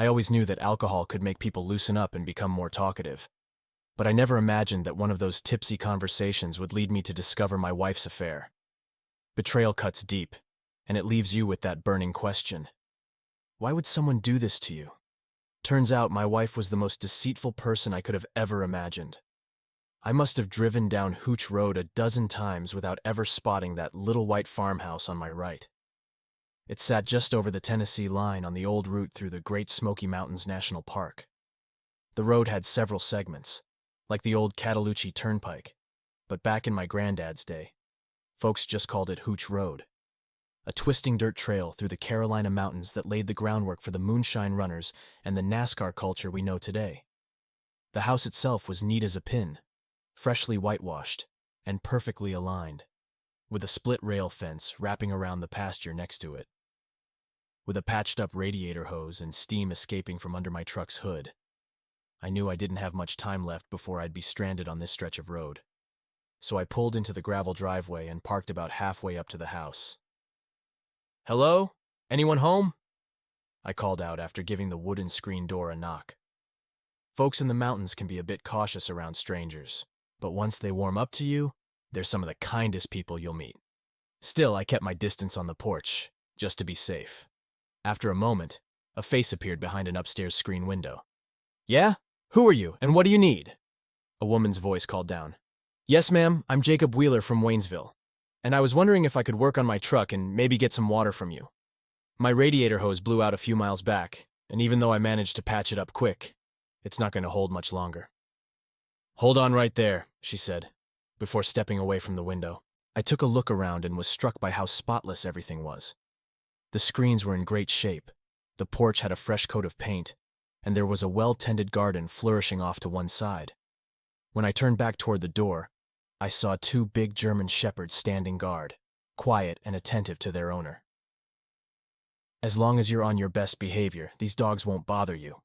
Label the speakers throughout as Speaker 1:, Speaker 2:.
Speaker 1: I always knew that alcohol could make people loosen up and become more talkative. But I never imagined that one of those tipsy conversations would lead me to discover my wife's affair. Betrayal cuts deep, and it leaves you with that burning question. Why would someone do this to you? Turns out my wife was the most deceitful person I could have ever imagined. I must have driven down Hooch Road a dozen times without ever spotting that little white farmhouse on my right. It sat just over the Tennessee line on the old route through the Great Smoky Mountains National Park. The road had several segments, like the old Cataloochee Turnpike, but back in my granddad's day, folks just called it Hooch Road. A twisting dirt trail through the Carolina mountains that laid the groundwork for the moonshine runners and the NASCAR culture we know today. The house itself was neat as a pin, freshly whitewashed, and perfectly aligned, with a split rail fence wrapping around the pasture next to it. With a patched-up radiator hose and steam escaping from under my truck's hood, I knew I didn't have much time left before I'd be stranded on this stretch of road. So I pulled into the gravel driveway and parked about halfway up to the house. "Hello? Anyone home?" I called out after giving the wooden screen door a knock. Folks in the mountains can be a bit cautious around strangers, but once they warm up to you, they're some of the kindest people you'll meet. Still, I kept my distance on the porch, just to be safe. After a moment, a face appeared behind an upstairs screen window. "Yeah? Who are you, and what do you need?" A woman's voice called down. "Yes, ma'am, I'm Jacob Wheeler from Waynesville, and I was wondering if I could work on my truck and maybe get some water from you. My radiator hose blew out a few miles back, and even though I managed to patch it up quick, it's not going to hold much longer." "Hold on right there," she said, before stepping away from the window. I took a look around and was struck by how spotless everything was. The screens were in great shape, the porch had a fresh coat of paint, and there was a well-tended garden flourishing off to one side. When I turned back toward the door, I saw two big German shepherds standing guard, quiet and attentive to their owner. "As long as you're on your best behavior, these dogs won't bother you,"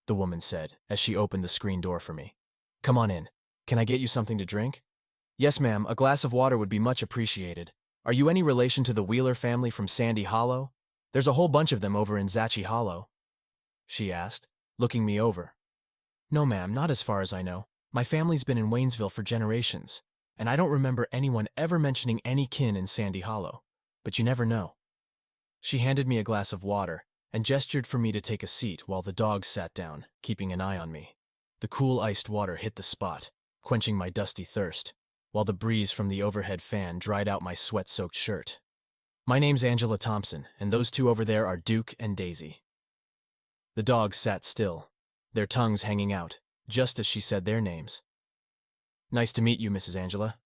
Speaker 1: the woman said as she opened the screen door for me. "Come on in. Can I get you something to drink?" "Yes, ma'am, a glass of water would be much appreciated. Are you any relation to the Wheeler family from Sandy Hollow? There's a whole bunch of them over in Zachi Hollow," she asked, looking me over. "No, ma'am, not as far as I know. My family's been in Waynesville for generations, and I don't remember anyone ever mentioning any kin in Sandy Hollow, but you never know." She handed me a glass of water and gestured for me to take a seat while the dogs sat down, keeping an eye on me. The cool iced water hit the spot, quenching my dusty thirst, while the breeze from the overhead fan dried out my sweat-soaked shirt. "My name's Angela Thompson, and those two over there are Duke and Daisy." The dogs sat still, their tongues hanging out, just as she said their names. "Nice to meet you, Mrs. Angela.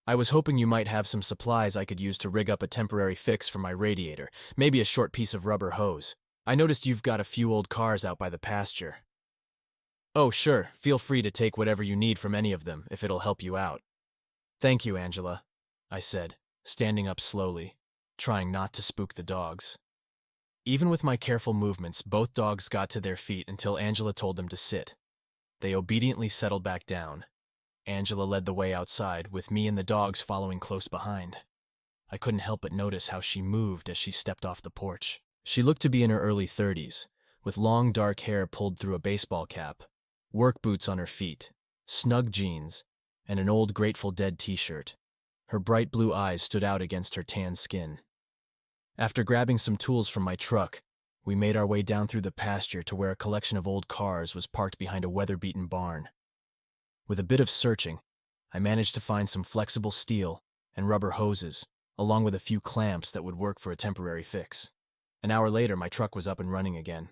Speaker 1: I was hoping you might have some supplies I could use to rig up a temporary fix for my radiator, maybe a short piece of rubber hose. I noticed you've got a few old cars out by the pasture." "Oh, sure, feel free to take whatever you need from any of them, if it'll help you out." "Thank you, Angela," I said, standing up slowly, trying not to spook the dogs. Even with my careful movements, both dogs got to their feet until Angela told them to sit. They obediently settled back down. Angela led the way outside, with me and the dogs following close behind. I couldn't help but notice how she moved as she stepped off the porch. She looked to be in her early 30s, with long dark hair pulled through a baseball cap, work boots on her feet, snug jeans, and an old Grateful Dead t-shirt. Her bright blue eyes stood out against her tan skin. After grabbing some tools from my truck, we made our way down through the pasture to where a collection of old cars was parked behind a weather-beaten barn. With a bit of searching, I managed to find some flexible steel and rubber hoses, along with a few clamps that would work for a temporary fix. An hour later, my truck was up and running again.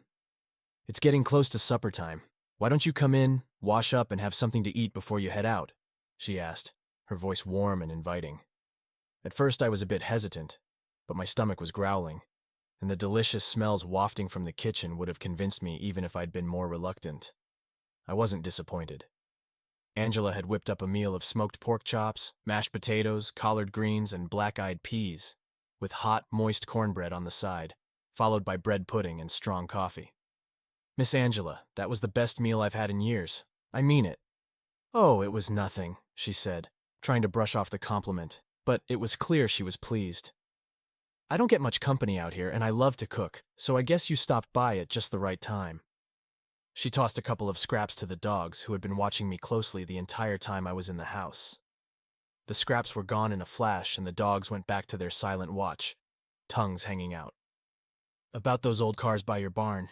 Speaker 1: "It's getting close to supper time. Why don't you come in, wash up, and have something to eat before you head out?" she asked, her voice warm and inviting. At first I was a bit hesitant, but my stomach was growling, and the delicious smells wafting from the kitchen would have convinced me even if I'd been more reluctant. I wasn't disappointed. Angela had whipped up a meal of smoked pork chops, mashed potatoes, collard greens, and black-eyed peas, with hot, moist cornbread on the side, followed by bread pudding and strong coffee. "Miss Angela, that was the best meal I've had in years. I mean it." "Oh, it was nothing," she said, trying to brush off the compliment, but it was clear she was pleased. "I don't get much company out here, and I love to cook, so I guess you stopped by at just the right time. She tossed a couple of scraps to the dogs, who had been watching me closely the entire time I was in the house. The scraps were gone in a flash, and the dogs went back to their silent watch, tongues hanging out. About those old cars by your barn,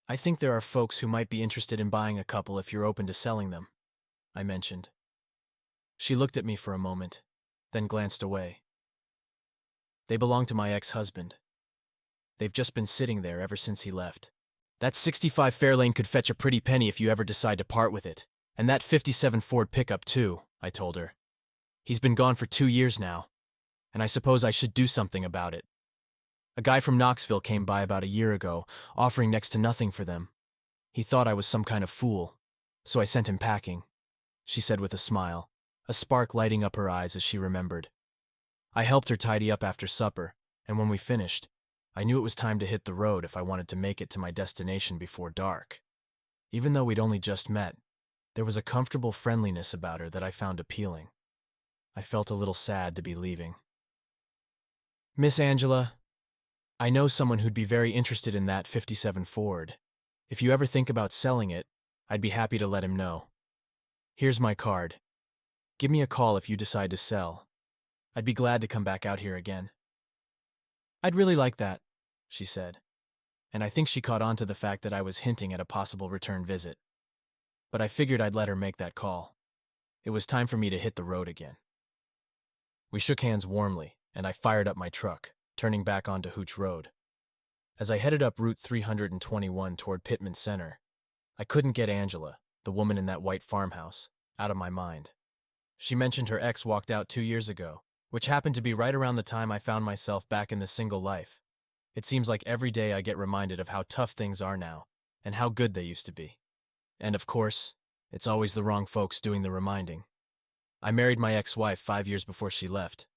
Speaker 1: I think there are folks who might be interested in buying a couple if you're open to selling them, I mentioned. She looked at me for a moment, then glanced away. They belong to my ex-husband. They've just been sitting there ever since he left. That 65 Fairlane could fetch a pretty penny if you ever decide to part with it. And that 57 Ford pickup too, I told her. He's been gone for 2 years now, and I suppose I should do something about it. A guy from Knoxville came by about a year ago, offering next to nothing for them. He thought I was some kind of fool, so I sent him packing, she said with a smile, a spark lighting up her eyes as she remembered. I helped her tidy up after supper, and when we finished, I knew it was time to hit the road if I wanted to make it to my destination before dark. Even though we'd only just met, there was a comfortable friendliness about her that I found appealing. I felt a little sad to be leaving. Miss Angela, I know someone who'd be very interested in that 57 Ford. If you ever think about selling it, I'd be happy to let him know. Here's my card. Give me a call if you decide to sell. I'd be glad to come back out here again. I'd really like that, she said, and I think she caught on to the fact that I was hinting at a possible return visit. But I figured I'd let her make that call. It was time for me to hit the road again. We shook hands warmly, and I fired up my truck, turning back onto Hooch Road. As I headed up Route 321 toward Pittman Center, I couldn't get Angela, the woman in that white farmhouse, out of my mind. She mentioned her ex walked out 2 years ago, which happened to be right around the time I found myself back in the single life. It seems like every day I get reminded of how tough things are now, and how good they used to be. And of course, it's always the wrong folks doing the reminding. I married my ex-wife 5 years before she left,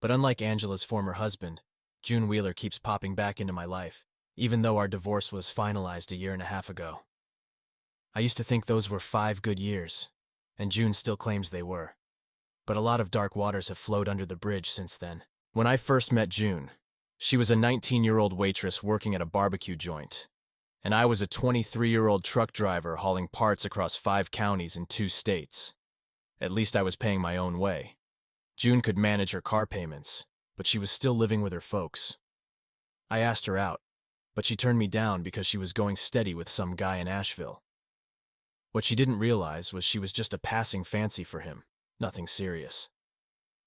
Speaker 1: but unlike Angela's former husband, June Wheeler keeps popping back into my life, even though our divorce was finalized a year and a half ago. I used to think those were 5 good years, and June still claims they were. But a lot of dark waters have flowed under the bridge since then. When I first met June, she was a 19-year-old waitress working at a barbecue joint, and I was a 23-year-old truck driver hauling parts across 5 counties in 2 states. At least I was paying my own way. June could manage her car payments, but she was still living with her folks. I asked her out, but she turned me down because she was going steady with some guy in Asheville. What she didn't realize was she was just a passing fancy for him, nothing serious.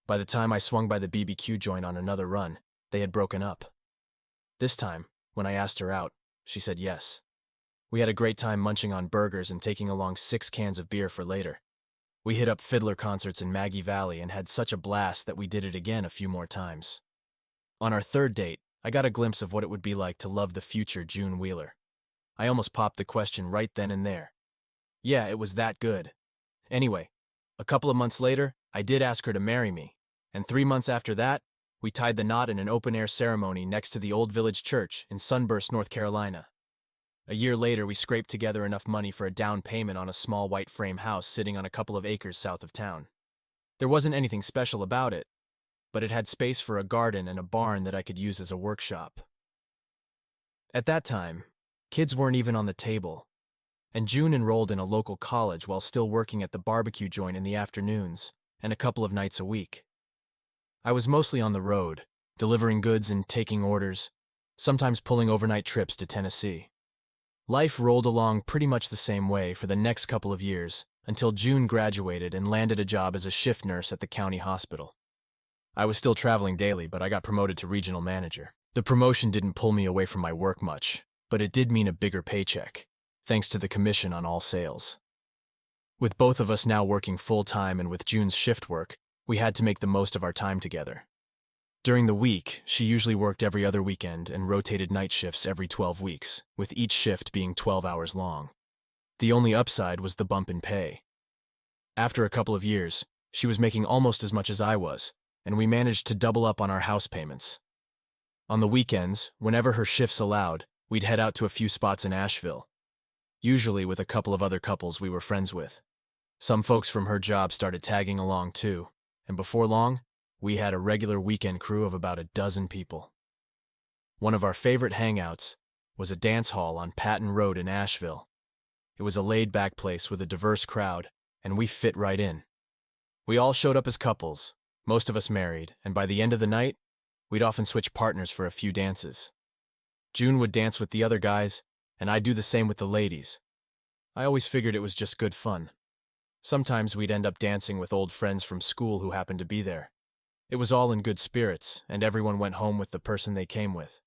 Speaker 1: By the time I swung by the BBQ joint on another run, they had broken up. This time, when I asked her out, she said yes. We had a great time munching on burgers and taking along 6 cans of beer for later. We hit up Fiddler concerts in Maggie Valley and had such a blast that we did it again a few more times. On our 3rd date, I got a glimpse of what it would be like to love the future June Wheeler. I almost popped the question right then and there. Yeah, it was that good. Anyway, a couple of months later, I did ask her to marry me, and 3 months after that, we tied the knot in an open-air ceremony next to the Old Village Church in Sunburst, North Carolina. A year later, we scraped together enough money for a down payment on a small white frame house sitting on a couple of acres south of town. There wasn't anything special about it, but it had space for a garden and a barn that I could use as a workshop. At that time, kids weren't even on the table, and June enrolled in a local college while still working at the barbecue joint in the afternoons and a couple of nights a week. I was mostly on the road, delivering goods and taking orders, sometimes pulling overnight trips to Tennessee. Life rolled along pretty much the same way for the next couple of years until June graduated and landed a job as a shift nurse at the county hospital. I was still traveling daily, but I got promoted to regional manager. The promotion didn't pull me away from my work much, but it did mean a bigger paycheck, thanks to the commission on all sales. With both of us now working full-time and with June's shift work, we had to make the most of our time together. During the week, she usually worked every other weekend and rotated night shifts every 12 weeks, with each shift being 12 hours long. The only upside was the bump in pay. After a couple of years, she was making almost as much as I was, and we managed to double up on our house payments. On the weekends, whenever her shifts allowed, we'd head out to a few spots in Asheville, usually with a couple of other couples we were friends with. Some folks from her job started tagging along too, and before long, we had a regular weekend crew of about 12 people. One of our favorite hangouts was a dance hall on Patton Road in Asheville, It was a laid-back place with a diverse crowd, and we fit right in. We all showed up as couples, most of us married, and by the end of the night, we'd often switch partners for a few dances. June would dance with the other guys, and I'd do the same with the ladies. I always figured it was just good fun. Sometimes we'd end up dancing with old friends from school who happened to be there. It was all in good spirits, and everyone went home with the person they came with.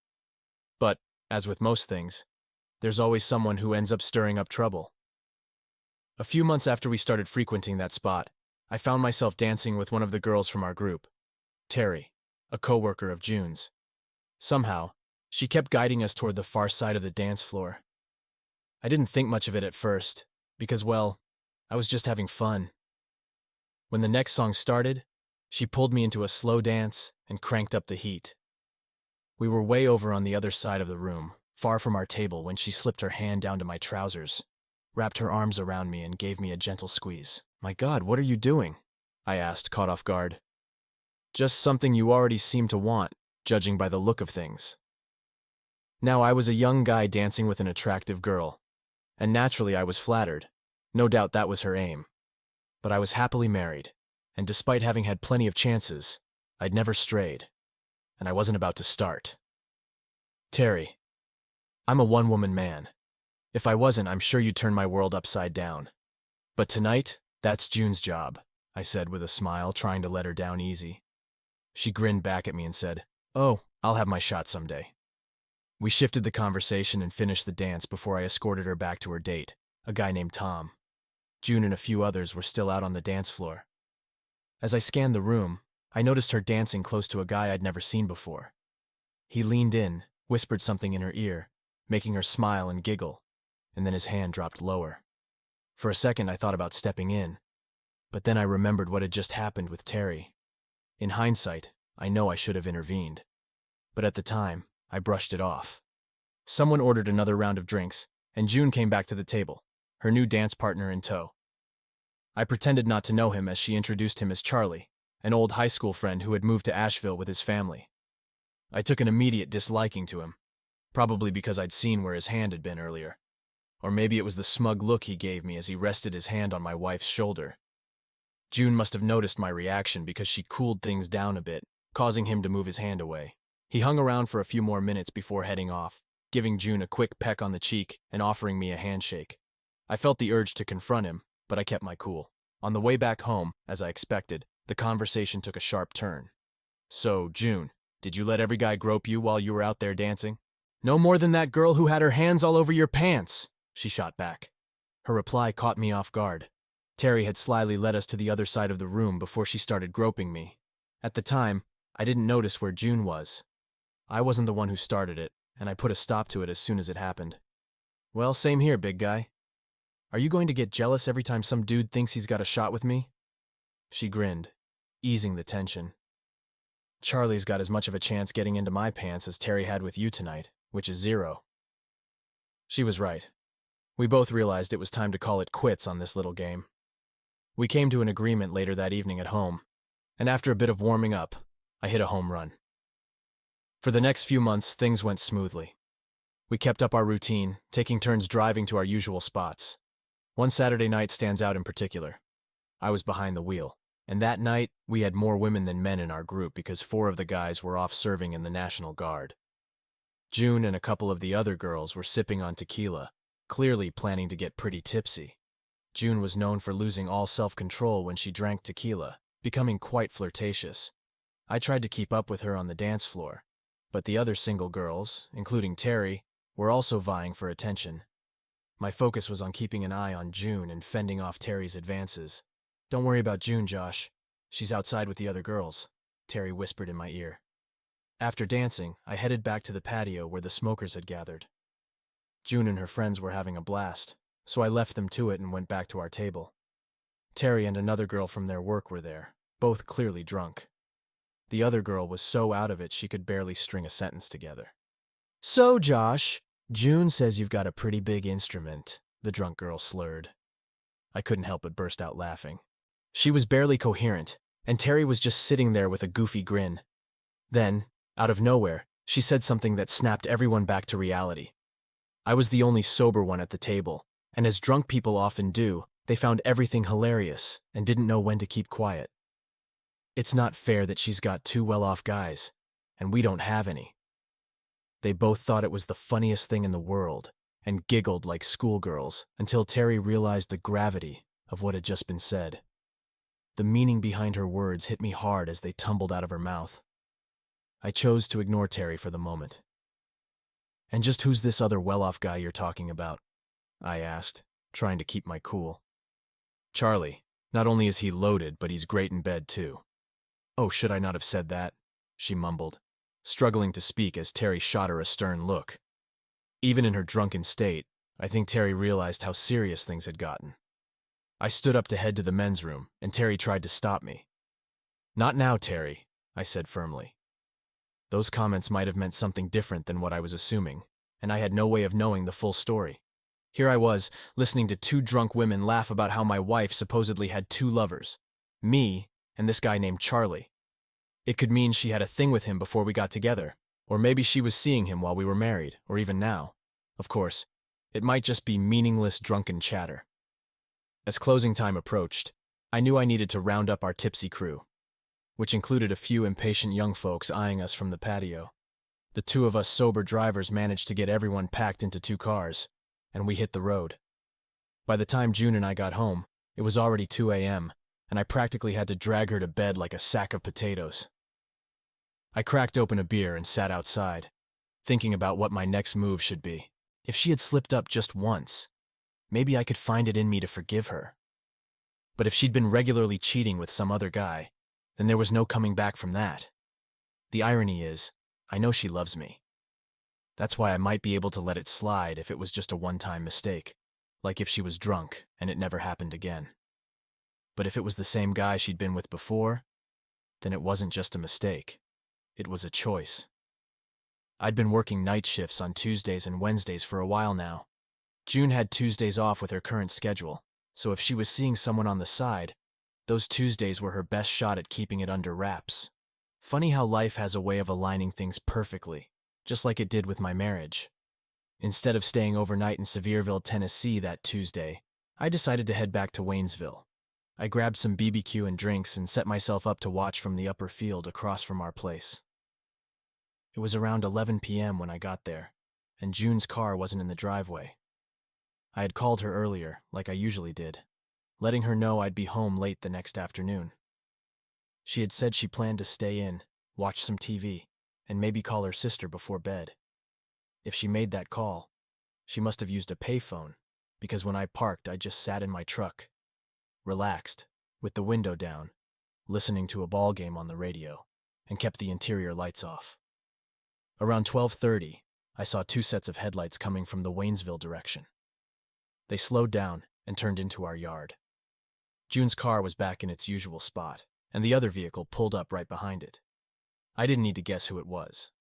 Speaker 1: But, as with most things, there's always someone who ends up stirring up trouble. A few months after we started frequenting that spot, I found myself dancing with one of the girls from our group, Terry, a coworker of June's. Somehow, she kept guiding us toward the far side of the dance floor. I didn't think much of it at first, because, well, I was just having fun. When the next song started, she pulled me into a slow dance and cranked up the heat. We were way over on the other side of the room, far from our table, when she slipped her hand down to my trousers, wrapped her arms around me, and gave me a gentle squeeze. "My God, what are you doing?" I asked, caught off guard. "Just something you already seem to want, judging by the look of things." Now, I was a young guy dancing with an attractive girl, and naturally I was flattered. No doubt that was her aim. But I was happily married, and despite having had plenty of chances, I'd never strayed, and I wasn't about to start. "Terry, I'm a one-woman man. If I wasn't, I'm sure you'd turn my world upside down. But tonight, that's June's job," I said with a smile, trying to let her down easy. She grinned back at me and said, "Oh, I'll have my shot someday." We shifted the conversation and finished the dance before I escorted her back to her date, a guy named Tom. June and a few others were still out on the dance floor. As I scanned the room, I noticed her dancing close to a guy I'd never seen before. He leaned in, whispered something in her ear, making her smile and giggle, and then his hand dropped lower. For a second, I thought about stepping in, but then I remembered what had just happened with Terry. In hindsight, I know I should have intervened, but at the time, I brushed it off. Someone ordered another round of drinks, and June came back to the table, her new dance partner in tow. I pretended not to know him as she introduced him as Charlie, an old high school friend who had moved to Asheville with his family. I took an immediate disliking to him, probably because I'd seen where his hand had been earlier. Or maybe it was the smug look he gave me as he rested his hand on my wife's shoulder. June must have noticed my reaction because she cooled things down a bit, causing him to move his hand away. He hung around for a few more minutes before heading off, giving June a quick peck on the cheek and offering me a handshake. I felt the urge to confront him, but I kept my cool. On the way back home, as I expected, the conversation took a sharp turn. "So, June, did you let every guy grope you while you were out there dancing?" "No more than that girl who had her hands all over your pants," she shot back. Her reply caught me off guard. Terry had slyly led us to the other side of the room before she started groping me. At the time, I didn't notice where June was. I wasn't the one who started it, and I put a stop to it as soon as it happened. "Well, same here, big guy. Are you going to get jealous every time some dude thinks he's got a shot with me?" She grinned, easing the tension. "Charlie's got as much of a chance getting into my pants as Terry had with you tonight, which is 0. She was right. We both realized it was time to call it quits on this little game. We came to an agreement later that evening at home, and after a bit of warming up, I hit a home run. For the next few months, things went smoothly. We kept up our routine, taking turns driving to our usual spots. One Saturday night stands out in particular. I was behind the wheel, and that night, we had more women than men in our group because 4 of the guys were off serving in the National Guard. June and a couple of the other girls were sipping on tequila, clearly planning to get pretty tipsy. June was known for losing all self-control when she drank tequila, becoming quite flirtatious. I tried to keep up with her on the dance floor, but the other single girls, including Terry, were also vying for attention. My focus was on keeping an eye on June and fending off Terry's advances. "Don't worry about June, Josh. She's outside with the other girls," Terry whispered in my ear. After dancing, I headed back to the patio where the smokers had gathered. June and her friends were having a blast, so I left them to it and went back to our table. Terry and another girl from their work were there, both clearly drunk. The other girl was so out of it she could barely string a sentence together. "So, Josh, June says you've got a pretty big instrument," the drunk girl slurred. I couldn't help but burst out laughing. She was barely coherent, and Terry was just sitting there with a goofy grin. Then, out of nowhere, she said something that snapped everyone back to reality. I was the only sober one at the table, And as drunk people often do, they found everything hilarious and didn't know when to keep quiet. It's not fair that she's got two well-off guys, and we don't have any. They both thought it was the funniest thing in the world and giggled like schoolgirls until Terry realized the gravity of what had just been said. The meaning behind her words hit me hard as they tumbled out of her mouth. I chose to ignore Terry for the moment. "And just who's this other well-off guy you're talking about?" I asked, trying to keep my cool. "Charlie. Not only is he loaded, but he's great in bed too." "Oh, should I not have said that?" she mumbled, struggling to speak as Terry shot her a stern look. Even in her drunken state, I think Terry realized how serious things had gotten. I stood up to head to the men's room, and Terry tried to stop me. "Not now, Terry," I said firmly. Those comments might have meant something different than what I was assuming, and I had no way of knowing the full story. Here I was, listening to two drunk women laugh about how my wife supposedly had two lovers, me and this guy named Charlie. It could mean she had a thing with him before we got together, or maybe she was seeing him while we were married, or even now. Of course, it might just be meaningless drunken chatter. As closing time approached, I knew I needed to round up our tipsy crew, which included a few impatient young folks eyeing us from the patio. The two of us sober drivers managed to get everyone packed into 2 cars, and we hit the road. By the time June and I got home, it was already 2 a.m., and I practically had to drag her to bed like a sack of potatoes. I cracked open a beer and sat outside, thinking about what my next move should be. If she had slipped up just once, maybe I could find it in me to forgive her. But if she'd been regularly cheating with some other guy, then there was no coming back from that. The irony is, I know she loves me. That's why I might be able to let it slide if it was just a one-time mistake, like if she was drunk and it never happened again. But if it was the same guy she'd been with before, then it wasn't just a mistake. It was a choice. I'd been working night shifts on Tuesdays and Wednesdays for a while now. June had Tuesdays off with her current schedule, so if she was seeing someone on the side, those Tuesdays were her best shot at keeping it under wraps. Funny how life has a way of aligning things perfectly, just like it did with my marriage. Instead of staying overnight in Sevierville, Tennessee that Tuesday, I decided to head back to Waynesville. I grabbed some BBQ and drinks and set myself up to watch from the upper field across from our place. It was around 11 p.m. when I got there, and June's car wasn't in the driveway. I had called her earlier, like I usually did, letting her know I'd be home late the next afternoon. She had said she planned to stay in, watch some TV, and maybe call her sister before bed. If she made that call, she must have used a payphone, because when I parked, I just sat in my truck, relaxed, with the window down, listening to a ball game on the radio, and kept the interior lights off. Around 12:30, I saw 2 sets of headlights coming from the Waynesville direction. They slowed down and turned into our yard. June's car was back in its usual spot, and the other vehicle pulled up right behind it. I didn't need to guess who it was.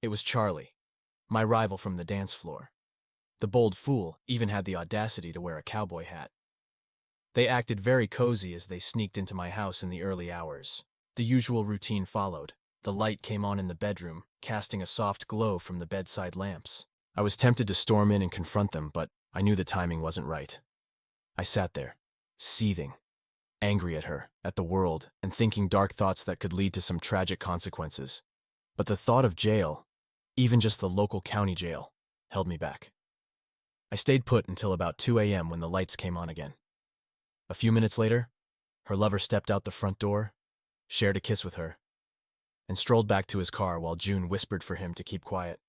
Speaker 1: It was Charlie, my rival from the dance floor. The bold fool even had the audacity to wear a cowboy hat. They acted very cozy as they sneaked into my house in the early hours. The usual routine followed. The light came on in the bedroom, casting a soft glow from the bedside lamps. I was tempted to storm in and confront them, but I knew the timing wasn't right. I sat there, seething, angry at her, at the world, and thinking dark thoughts that could lead to some tragic consequences. But the thought of jail, even just the local county jail, held me back. I stayed put until about 2 a.m. when the lights came on again. A few minutes later, her lover stepped out the front door, shared a kiss with her, and strolled back to his car while June whispered for him to keep quiet.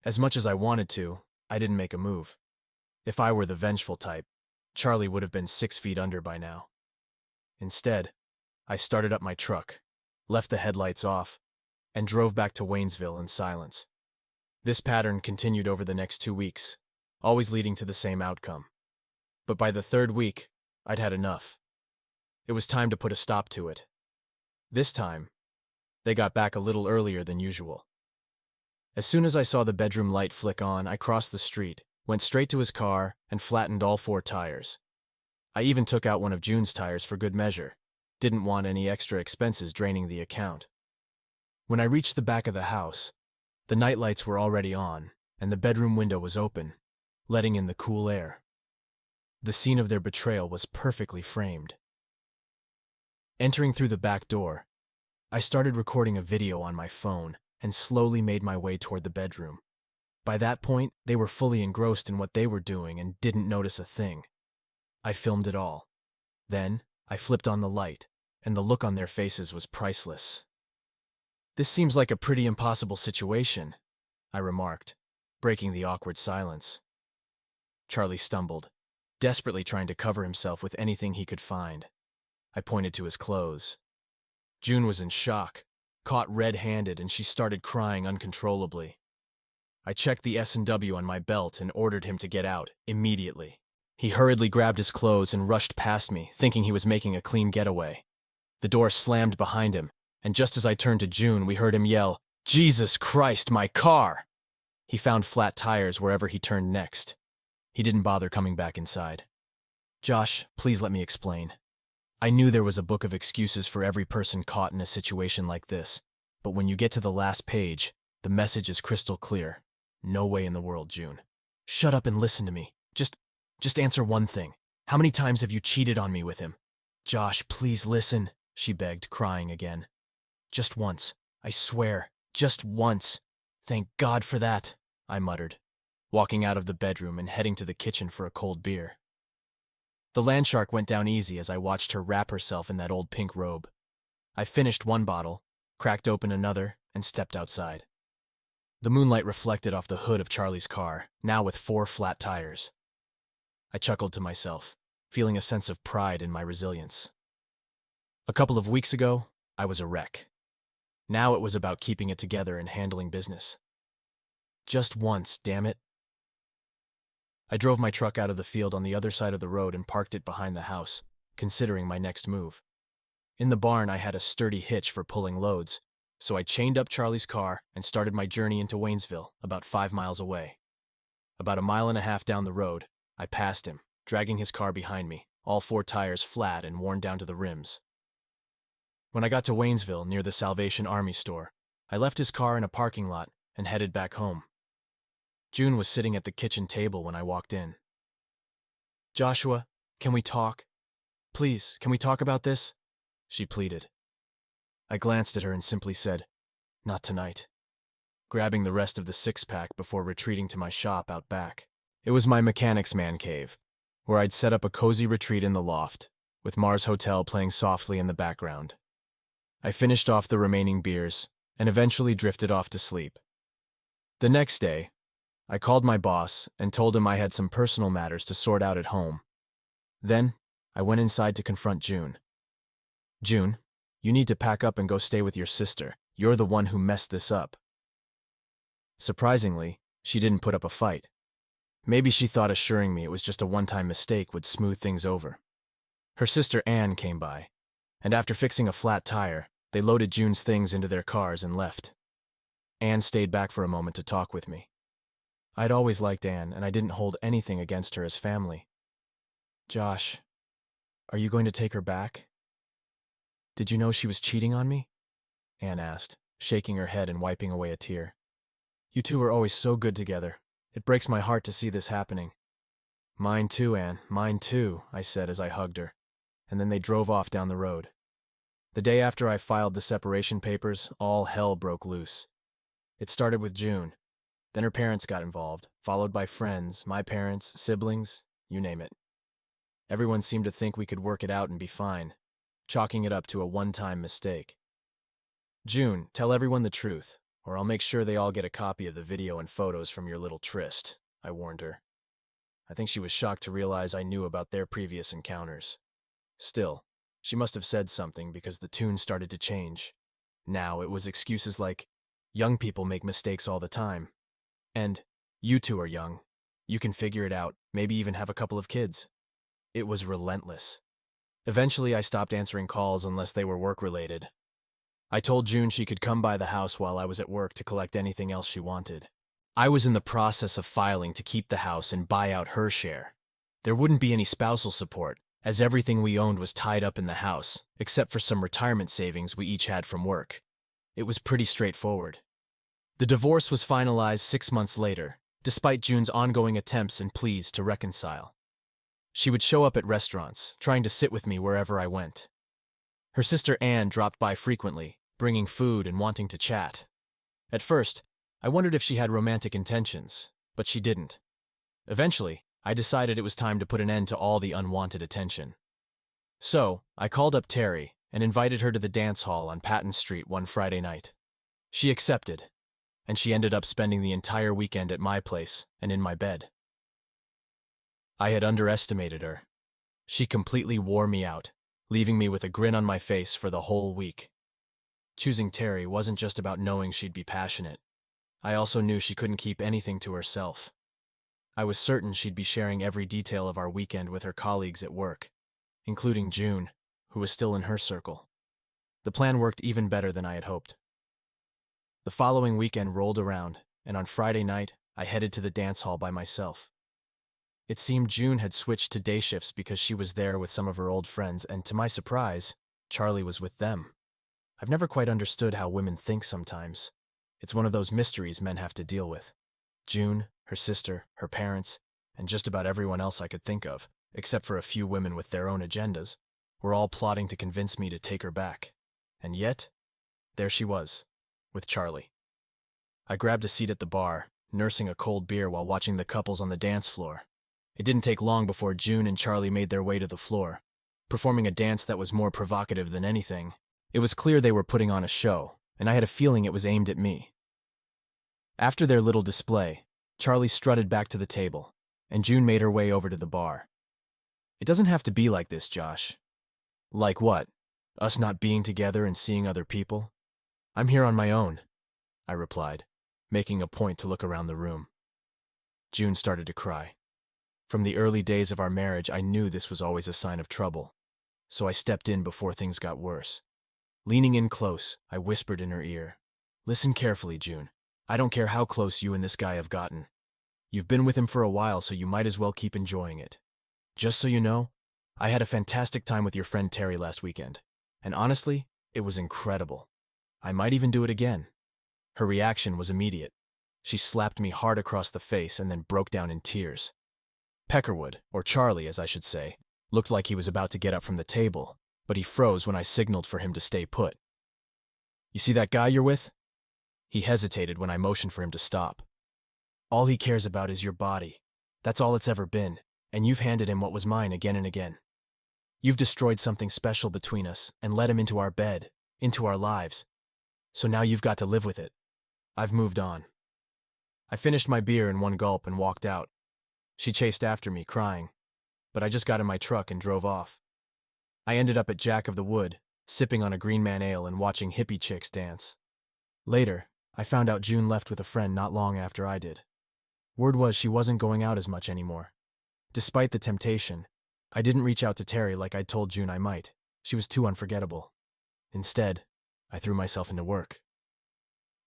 Speaker 1: As much as I wanted to, I didn't make a move. If I were the vengeful type, Charlie would have been 6 feet under by now. Instead, I started up my truck, left the headlights off, and drove back to Waynesville in silence. This pattern continued over the next 2 weeks, always leading to the same outcome. But by the 3rd week, I'd had enough. It was time to put a stop to it. This time, they got back a little earlier than usual. As soon as I saw the bedroom light flick on, I crossed the street, went straight to his car, and flattened all 4 tires. I even took out one of June's tires for good measure. Didn't want any extra expenses draining the account. When I reached the back of the house, the nightlights were already on, and the bedroom window was open, letting in the cool air. The scene of their betrayal was perfectly framed. Entering through the back door, I started recording a video on my phone and slowly made my way toward the bedroom. By that point, they were fully engrossed in what they were doing and didn't notice a thing. I filmed it all. Then, I flipped on the light, and the look on their faces was priceless. "This seems like a pretty impossible situation," I remarked, breaking the awkward silence. Charlie stumbled, desperately trying to cover himself with anything he could find. I pointed to his clothes. June was in shock, caught red-handed, and she started crying uncontrollably. I checked the S&W on my belt and ordered him to get out, immediately. He hurriedly grabbed his clothes and rushed past me, thinking he was making a clean getaway. The door slammed behind him, and just as I turned to June, we heard him yell, "Jesus Christ, my car!" He found flat tires wherever he turned next. He didn't bother coming back inside. "Josh, please let me explain. I knew there was a book of excuses for every person caught in a situation like this, but when you get to the last page, the message is crystal clear. No way in the world, June. Shut up and listen to me. Just answer one thing. How many times have you cheated on me with him?" "Josh, please listen," she begged, crying again. "Just once. I swear. Just once." "Thank God for that," I muttered, walking out of the bedroom and heading to the kitchen for a cold beer. The landshark went down easy as I watched her wrap herself in that old pink robe. I finished one bottle, cracked open another, and stepped outside. The moonlight reflected off the hood of Charlie's car, now with 4 flat tires. I chuckled to myself, feeling a sense of pride in my resilience. A couple of weeks ago, I was a wreck. Now it was about keeping it together and handling business. Just once, damn it. I drove my truck out of the field on the other side of the road and parked it behind the house, considering my next move. In the barn, I had a sturdy hitch for pulling loads, so I chained up Charlie's car and started my journey into Waynesville, about 5 miles away. About 1.5 miles down the road, I passed him, dragging his car behind me, all 4 tires flat and worn down to the rims. When I got to Waynesville, near the Salvation Army store, I left his car in a parking lot and headed back home. June was sitting at the kitchen table when I walked in. "Joshua, can we talk? Please, can we talk about this?" she pleaded. I glanced at her and simply said, "Not tonight," grabbing the rest of the 6-pack before retreating to my shop out back. It was my mechanic's man cave, where I'd set up a cozy retreat in the loft, with Mars Hotel playing softly in the background. I finished off the remaining beers and eventually drifted off to sleep. The next day, I called my boss and told him I had some personal matters to sort out at home. Then, I went inside to confront June. "June, you need to pack up and go stay with your sister. You're the one who messed this up." Surprisingly, she didn't put up a fight. Maybe she thought assuring me it was just a one-time mistake would smooth things over. Her sister Anne came by, and after fixing a flat tire, they loaded June's things into their cars and left. Anne stayed back for a moment to talk with me. I'd always liked Anne, and I didn't hold anything against her as family. "Josh, are you going to take her back? Did you know she was cheating on me?" Anne asked, shaking her head and wiping away a tear. "You two were always so good together. It breaks my heart to see this happening." "Mine too, Anne, mine too," I said as I hugged her, and then they drove off down the road. The day after I filed the separation papers, all hell broke loose. It started with June. Then her parents got involved, followed by friends, my parents, siblings, you name it. Everyone seemed to think we could work it out and be fine, chalking it up to a one-time mistake. "June, tell everyone the truth, or I'll make sure they all get a copy of the video and photos from your little tryst," I warned her. I think she was shocked to realize I knew about their previous encounters. Still, she must have said something because the tune started to change. Now it was excuses like, "Young people make mistakes all the time," and "You two are young. You can figure it out, maybe even have a couple of kids." It was relentless. Eventually, I stopped answering calls unless they were work-related. I told June she could come by the house while I was at work to collect anything else she wanted. I was in the process of filing to keep the house and buy out her share. There wouldn't be any spousal support, as everything we owned was tied up in the house, except for some retirement savings we each had from work. It was pretty straightforward. The divorce was finalized 6 months later, despite June's ongoing attempts and pleas to reconcile. She would show up at restaurants, trying to sit with me wherever I went. Her sister Anne dropped by frequently, bringing food and wanting to chat. At first, I wondered if she had romantic intentions, but she didn't. Eventually, I decided it was time to put an end to all the unwanted attention. So, I called up Terry and invited her to the dance hall on Patton Street one Friday night. She accepted, and she ended up spending the entire weekend at my place and in my bed. I had underestimated her. She completely wore me out, leaving me with a grin on my face for the whole week. Choosing Terry wasn't just about knowing she'd be passionate. I also knew she couldn't keep anything to herself. I was certain she'd be sharing every detail of our weekend with her colleagues at work, including June, who was still in her circle. The plan worked even better than I had hoped. The following weekend rolled around, and on Friday night, I headed to the dance hall by myself. It seemed June had switched to day shifts because she was there with some of her old friends, and to my surprise, Charlie was with them. I've never quite understood how women think sometimes. It's one of those mysteries men have to deal with. June, her sister, her parents, and just about everyone else I could think of, except for a few women with their own agendas, were all plotting to convince me to take her back. And yet, there she was, with Charlie. I grabbed a seat at the bar, nursing a cold beer while watching the couples on the dance floor. It didn't take long before June and Charlie made their way to the floor, performing a dance that was more provocative than anything. It was clear they were putting on a show, and I had a feeling it was aimed at me. After their little display, Charlie strutted back to the table, and June made her way over to the bar. "It doesn't have to be like this, Josh." "Like what? Us not being together and seeing other people?" "I'm here on my own," I replied, making a point to look around the room. June started to cry. From the early days of our marriage, I knew this was always a sign of trouble, so I stepped in before things got worse. Leaning in close, I whispered in her ear, "Listen carefully, June. I don't care how close you and this guy have gotten. You've been with him for a while, so you might as well keep enjoying it. Just so you know, I had a fantastic time with your friend Terry last weekend, and honestly, it was incredible. I might even do it again." Her reaction was immediate. She slapped me hard across the face and then broke down in tears. Peckerwood, or Charlie as I should say, looked like he was about to get up from the table, but he froze when I signaled for him to stay put. "You see that guy you're with?" He hesitated when I motioned for him to stop. "All he cares about is your body. That's all it's ever been, and you've handed him what was mine again and again. You've destroyed something special between us and let him into our bed, into our lives. So now you've got to live with it. I've moved on." I finished my beer in one gulp and walked out. She chased after me, crying, but I just got in my truck and drove off. I ended up at Jack of the Wood, sipping on a Green Man Ale and watching hippie chicks dance. Later, I found out June left with a friend not long after I did. Word was she wasn't going out as much anymore. Despite the temptation, I didn't reach out to Terry like I'd told June I might. She was too unforgettable. Instead, I threw myself into work.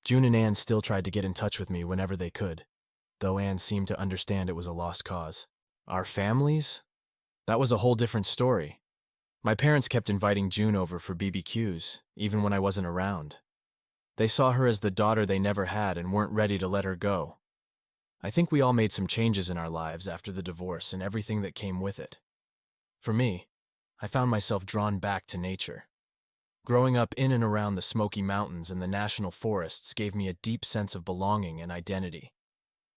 Speaker 1: June and Anne still tried to get in touch with me whenever they could, though Anne seemed to understand it was a lost cause. Our families? That was a whole different story. My parents kept inviting June over for BBQs, even when I wasn't around. They saw her as the daughter they never had and weren't ready to let her go. I think we all made some changes in our lives after the divorce and everything that came with it. For me, I found myself drawn back to nature. Growing up in and around the Smoky Mountains and the national forests gave me a deep sense of belonging and identity.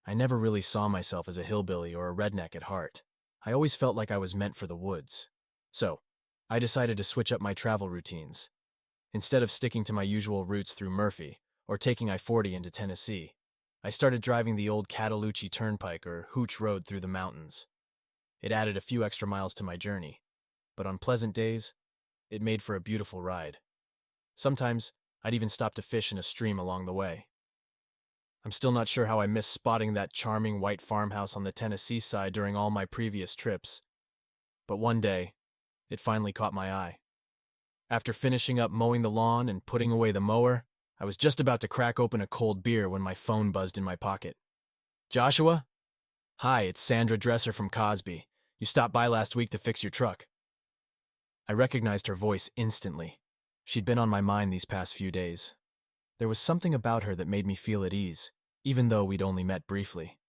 Speaker 1: I never really saw myself as a hillbilly or a redneck at heart. I always felt like I was meant for the woods. So, I decided to switch up my travel routines. Instead of sticking to my usual routes through Murphy or taking I-40 into Tennessee, I started driving the old Cataloochee Turnpike or Hooch Road through the mountains. It added a few extra miles to my journey, but on pleasant days, it made for a beautiful ride. Sometimes, I'd even stop to fish in a stream along the way. I'm still not sure how I missed spotting that charming white farmhouse on the Tennessee side during all my previous trips, but one day, it finally caught my eye. After finishing up mowing the lawn and putting away the mower, I was just about to crack open a cold beer when my phone buzzed in my pocket. "Joshua? Hi, it's Sandra Dresser from Cosby. You stopped by last week to fix your truck." I recognized her voice instantly. She'd been on my mind these past few days. There was something about her that made me feel at ease, even though we'd only met briefly.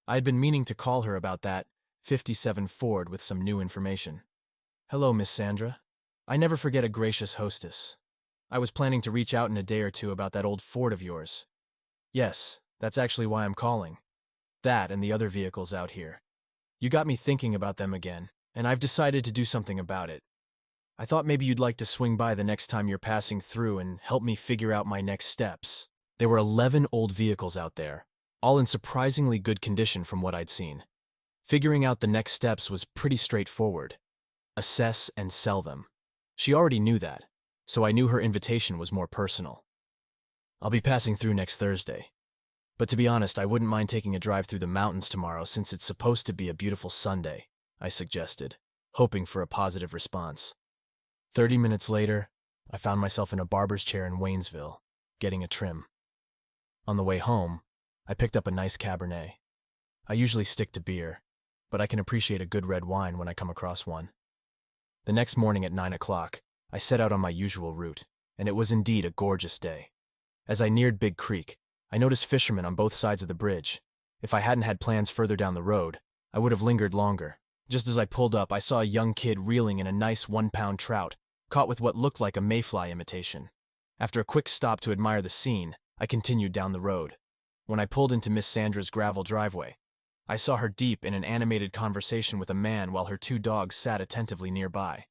Speaker 1: I had been meaning to call her about that, 57 Ford with some new information. Hello, Miss Sandra. I never forget a gracious hostess. I was planning to reach out in a day or two about that old Ford of yours. Yes, that's actually why I'm calling. That and the other vehicles out here. You got me thinking about them again, and I've decided to do something about it. I thought maybe you'd like to swing by the next time you're passing through and help me figure out my next steps. There were 11 old vehicles out there, all in surprisingly good condition from what I'd seen. Figuring out the next steps was pretty straightforward. Assess and sell them. She already knew that, so I knew her invitation was more personal. I'll be passing through next Thursday. But to be honest, I wouldn't mind taking a drive through the mountains tomorrow since it's supposed to be a beautiful Sunday, I suggested, hoping for a positive response. 30 minutes later, I found myself in a barber's chair in Waynesville, getting a trim. On the way home, I picked up a nice Cabernet. I usually stick to beer, but I can appreciate a good red wine when I come across one. The next morning at 9 o'clock, I set out on my usual route, and it was indeed a gorgeous day. As I neared Big Creek, I noticed fishermen on both sides of the bridge. If I hadn't had plans further down the road, I would have lingered longer. Just as I pulled up, I saw a young kid reeling in a nice 1-pound trout, caught with what looked like a mayfly imitation. After a quick stop to admire the scene, I continued down the road. When I pulled into Miss Sandra's gravel driveway, I saw her deep in an animated conversation with a man while her 2 dogs sat attentively nearby.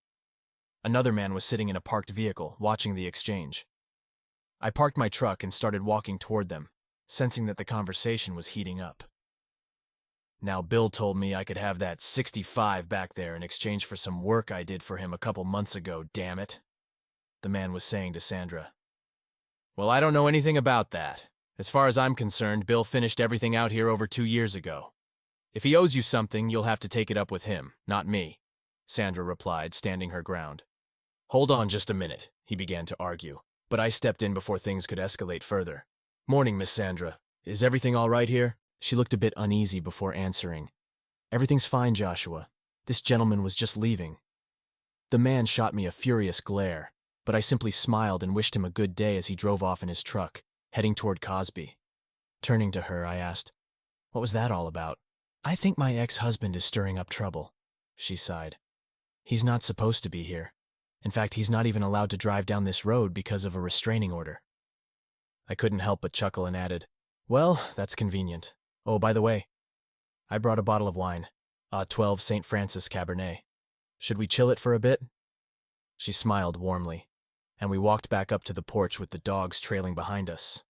Speaker 1: Another man was sitting in a parked vehicle, watching the exchange. I parked my truck and started walking toward them, sensing that the conversation was heating up. Now, Bill told me I could have that 65 back there in exchange for some work I did for him a couple months ago, damn it, the man was saying to Sandra. Well, I don't know anything about that. As far as I'm concerned, Bill finished everything out here over 2 years ago. If he owes you something, you'll have to take it up with him, not me, Sandra replied, standing her ground. Hold on just a minute, he began to argue, but I stepped in before things could escalate further. Morning, Miss Sandra. Is everything all right here? She looked a bit uneasy before answering. Everything's fine, Joshua. This gentleman was just leaving. The man shot me a furious glare, but I simply smiled and wished him a good day as he drove off in his truck, heading toward Cosby. Turning to her, I asked, "What was that all about?" "I think my ex-husband is stirring up trouble," she sighed. "He's not supposed to be here. In fact, he's not even allowed to drive down this road because of a restraining order." I couldn't help but chuckle and added, "Well, that's convenient. Oh, by the way, I brought a bottle of wine, a 12 St. Francis Cabernet. Should we chill it for a bit?" She smiled warmly, and we walked back up to the porch with the dogs trailing behind us.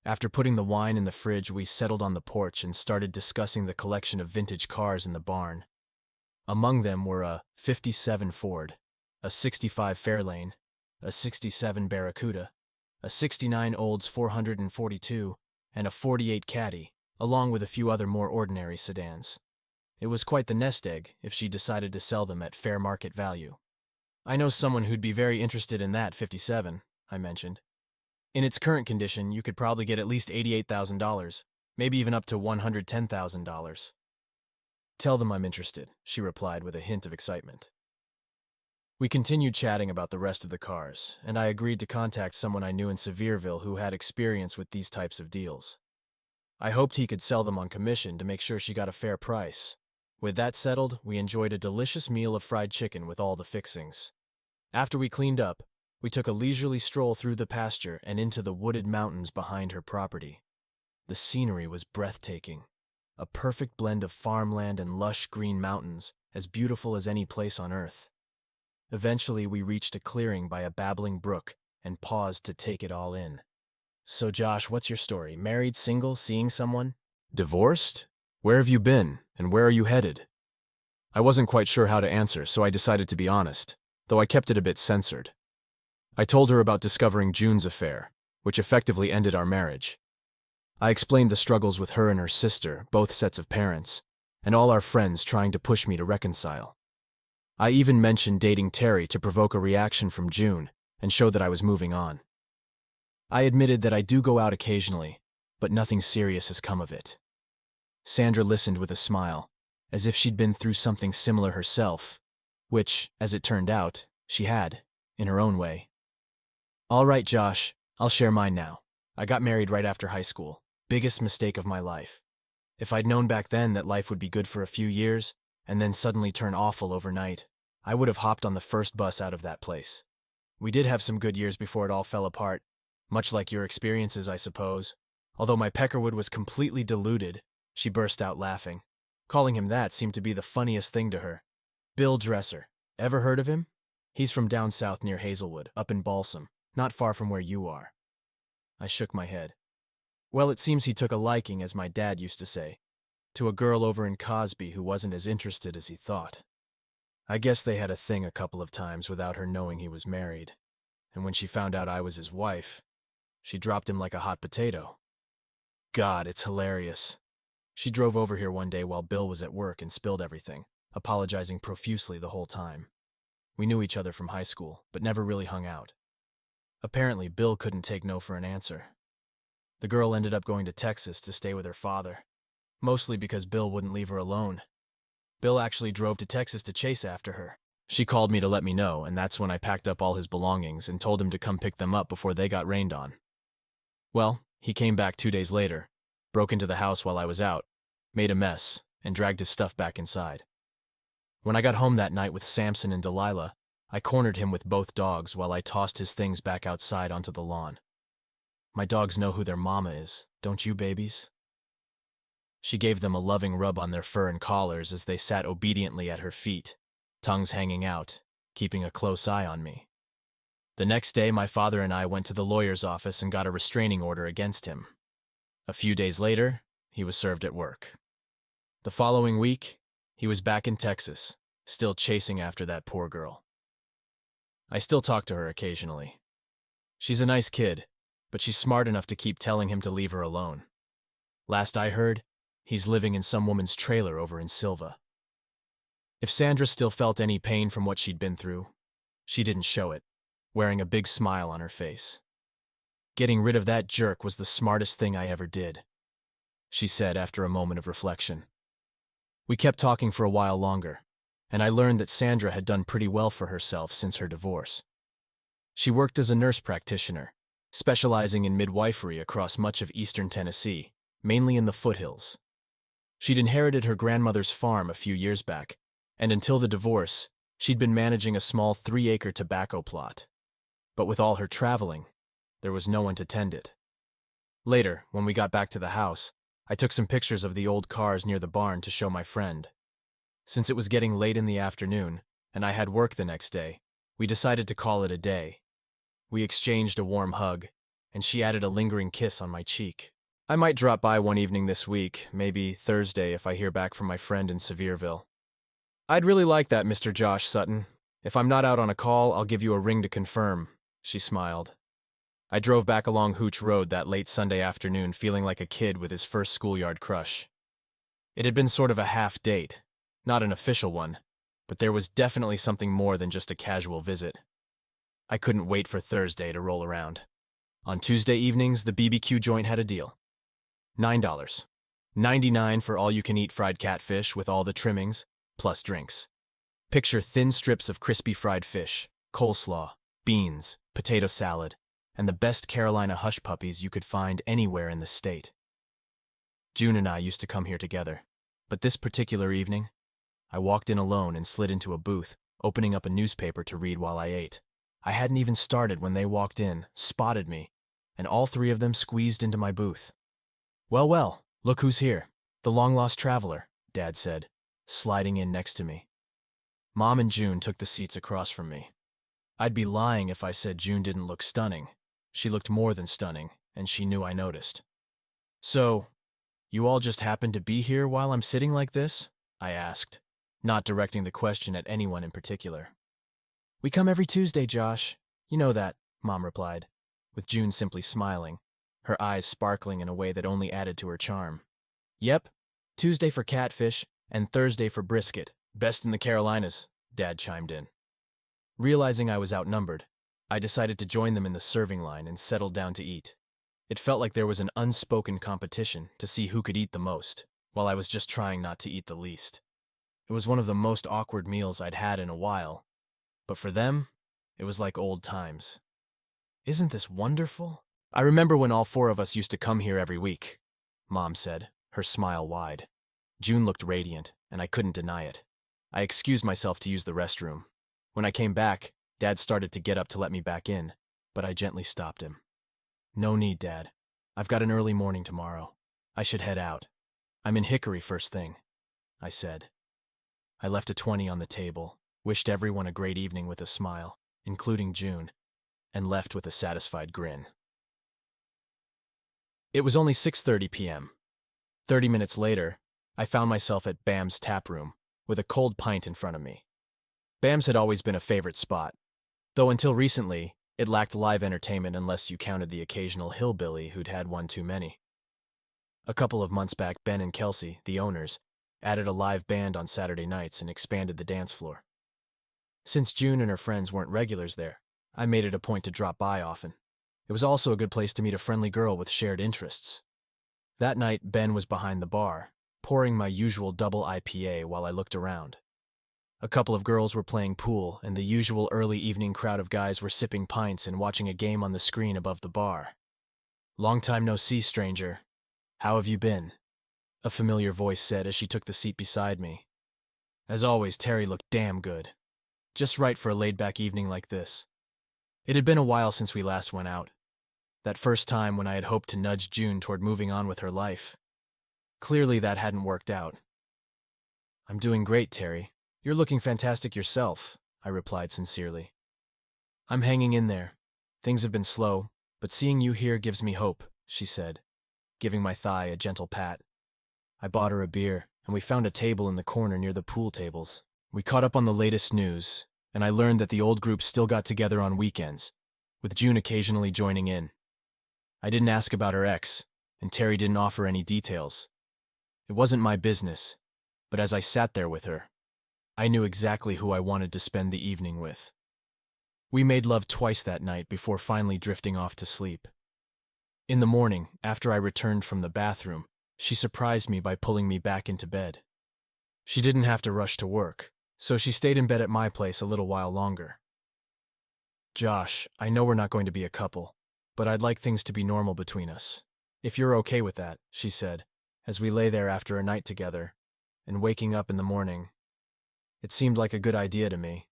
Speaker 1: After putting the wine in the fridge, we settled on the porch and started discussing the collection of vintage cars in the barn. Among them were a 57 Ford, a 65 Fairlane, a 67 Barracuda, a 69 Olds 442, and a 48 Caddy, along with a few other more ordinary sedans. It was quite the nest egg if she decided to sell them at fair market value. "I know someone who'd be very interested in that 57, I mentioned. "In its current condition, you could probably get at least $88,000, maybe even up to $110,000. "Tell them I'm interested," she replied with a hint of excitement. We continued chatting about the rest of the cars, and I agreed to contact someone I knew in Sevierville who had experience with these types of deals. I hoped he could sell them on commission to make sure she got a fair price. With that settled, we enjoyed a delicious meal of fried chicken with all the fixings. After we cleaned up, we took a leisurely stroll through the pasture and into the wooded mountains behind her property. The scenery was breathtaking, a perfect blend of farmland and lush green mountains, as beautiful as any place on earth. Eventually, we reached a clearing by a babbling brook and paused to take it all in. "So, Josh, what's your story? Married, single, seeing someone?" "Divorced? Where have you been, and where are you headed?" I wasn't quite sure how to answer, so I decided to be honest, though I kept it a bit censored. I told her about discovering June's affair, which effectively ended our marriage. I explained the struggles with her and her sister, both sets of parents, and all our friends trying to push me to reconcile. I even mentioned dating Terry to provoke a reaction from June and show that I was moving on. I admitted that I do go out occasionally, but nothing serious has come of it. Sandra listened with a smile, as if she'd been through something similar herself, which, as it turned out, she had, in her own way. "All right, Josh, I'll share mine now. I got married right after high school. Biggest mistake of my life. If I'd known back then that life would be good for a few years, and then suddenly turn awful overnight, I would have hopped on the first bus out of that place. We did have some good years before it all fell apart, much like your experiences, I suppose. Although my peckerwood was completely diluted, she burst out laughing. Calling him that seemed to be the funniest thing to her. Bill Dresser. Ever heard of him? He's from down south near Hazelwood, up in Balsam, not far from where you are. I shook my head. Well, it seems he took a liking, as my dad used to say, to a girl over in Cosby who wasn't as interested as he thought. I guess they had a thing a couple of times without her knowing he was married, and when she found out I was his wife, she dropped him like a hot potato. God, it's hilarious. She drove over here one day while Bill was at work and spilled everything, apologizing profusely the whole time. We knew each other from high school, but never really hung out. Apparently, Bill couldn't take no for an answer. The girl ended up going to Texas to stay with her father, mostly because Bill wouldn't leave her alone. Bill actually drove to Texas to chase after her. She called me to let me know, and that's when I packed up all his belongings and told him to come pick them up before they got rained on. Well, he came back 2 days later, broke into the house while I was out, made a mess, and dragged his stuff back inside. When I got home that night with Samson and Delilah, I cornered him with both dogs while I tossed his things back outside onto the lawn. My dogs know who their mama is, don't you, babies? She gave them a loving rub on their fur and collars as they sat obediently at her feet, tongues hanging out, keeping a close eye on me. The next day, my father and I went to the lawyer's office and got a restraining order against him. A few days later, he was served at work. The following week, he was back in Texas, still chasing after that poor girl. I still talk to her occasionally. She's a nice kid, but she's smart enough to keep telling him to leave her alone. Last I heard, he's living in some woman's trailer over in Silva. If Sandra still felt any pain from what she'd been through, she didn't show it, wearing a big smile on her face. Getting rid of that jerk was the smartest thing I ever did, she said after a moment of reflection. We kept talking for a while longer, and I learned that Sandra had done pretty well for herself since her divorce. She worked as a nurse practitioner, specializing in midwifery across much of eastern Tennessee, mainly in the foothills. She'd inherited her grandmother's farm a few years back, and until the divorce, she'd been managing a small 3-acre tobacco plot. But with all her traveling, there was no one to tend it. Later, when we got back to the house, I took some pictures of the old cars near the barn to show my friend. Since it was getting late in the afternoon, and I had work the next day, we decided to call it a day. We exchanged a warm hug, and she added a lingering kiss on my cheek. I might drop by one evening this week, maybe Thursday if I hear back from my friend in Sevierville. I'd really like that, Mr. Josh Sutton. If I'm not out on a call, I'll give you a ring to confirm, she smiled. I drove back along Hooch Road that late Sunday afternoon feeling like a kid with his first schoolyard crush. It had been sort of a half date, not an official one, but there was definitely something more than just a casual visit. I couldn't wait for Thursday to roll around. On Tuesday evenings, the BBQ joint had a deal. $9.99 for all-you-can-eat fried catfish with all the trimmings, plus drinks. Picture thin strips of crispy fried fish, coleslaw, beans, potato salad, and the best Carolina hush puppies you could find anywhere in the state. June and I used to come here together, but this particular evening, I walked in alone and slid into a booth, opening up a newspaper to read while I ate. I hadn't even started when they walked in, spotted me, and all three of them squeezed into my booth. Well, well, look who's here. The long-lost traveler, Dad said, sliding in next to me. Mom and June took the seats across from me. I'd be lying if I said June didn't look stunning. She looked more than stunning, and she knew I noticed. So, you all just happened to be here while I'm sitting like this? I asked, not directing the question at anyone in particular. We come every Tuesday, Josh. You know that, Mom replied, with June simply smiling, her eyes sparkling in a way that only added to her charm. Yep, Tuesday for catfish, and Thursday for brisket. Best in the Carolinas, Dad chimed in. Realizing I was outnumbered, I decided to join them in the serving line and settled down to eat. It felt like there was an unspoken competition to see who could eat the most, while I was just trying not to eat the least. It was one of the most awkward meals I'd had in a while, but for them, it was like old times. Isn't this wonderful? I remember when all four of us used to come here every week, Mom said, her smile wide. June looked radiant, and I couldn't deny it. I excused myself to use the restroom. When I came back, Dad started to get up to let me back in, but I gently stopped him. No need, Dad. I've got an early morning tomorrow. I should head out. I'm in Hickory first thing, I said. I left a 20 on the table, wished everyone a great evening with a smile, including June, and left with a satisfied grin. It was only 6:30 p.m. 30 minutes later, I found myself at Bam's tap room, with a cold pint in front of me. Bam's had always been a favorite spot, though until recently, it lacked live entertainment unless you counted the occasional hillbilly who'd had one too many. A couple of months back, Ben and Kelsey, the owners, added a live band on Saturday nights and expanded the dance floor. Since June and her friends weren't regulars there, I made it a point to drop by often. It was also a good place to meet a friendly girl with shared interests. That night, Ben was behind the bar, pouring my usual double IPA while I looked around. A couple of girls were playing pool, and the usual early evening crowd of guys were sipping pints and watching a game on the screen above the bar. "Long time no see, stranger. How have you been?" a familiar voice said as she took the seat beside me. As always, Terry looked damn good. Just right for a laid-back evening like this. It had been a while since we last went out. That first time when I had hoped to nudge June toward moving on with her life. Clearly that hadn't worked out. "I'm doing great, Terry. You're looking fantastic yourself," I replied sincerely. "I'm hanging in there. Things have been slow, but seeing you here gives me hope," she said, giving my thigh a gentle pat. I bought her a beer, and we found a table in the corner near the pool tables. We caught up on the latest news, and I learned that the old group still got together on weekends, with June occasionally joining in. I didn't ask about her ex, and Terry didn't offer any details. It wasn't my business, but as I sat there with her, I knew exactly who I wanted to spend the evening with. We made love twice that night before finally drifting off to sleep. In the morning, after I returned from the bathroom, she surprised me by pulling me back into bed. She didn't have to rush to work, so she stayed in bed at my place a little while longer. "Josh, I know we're not going to be a couple, but I'd like things to be normal between us. If you're okay with that," she said, as we lay there after a night together, and waking up in the morning. It seemed like a good idea to me.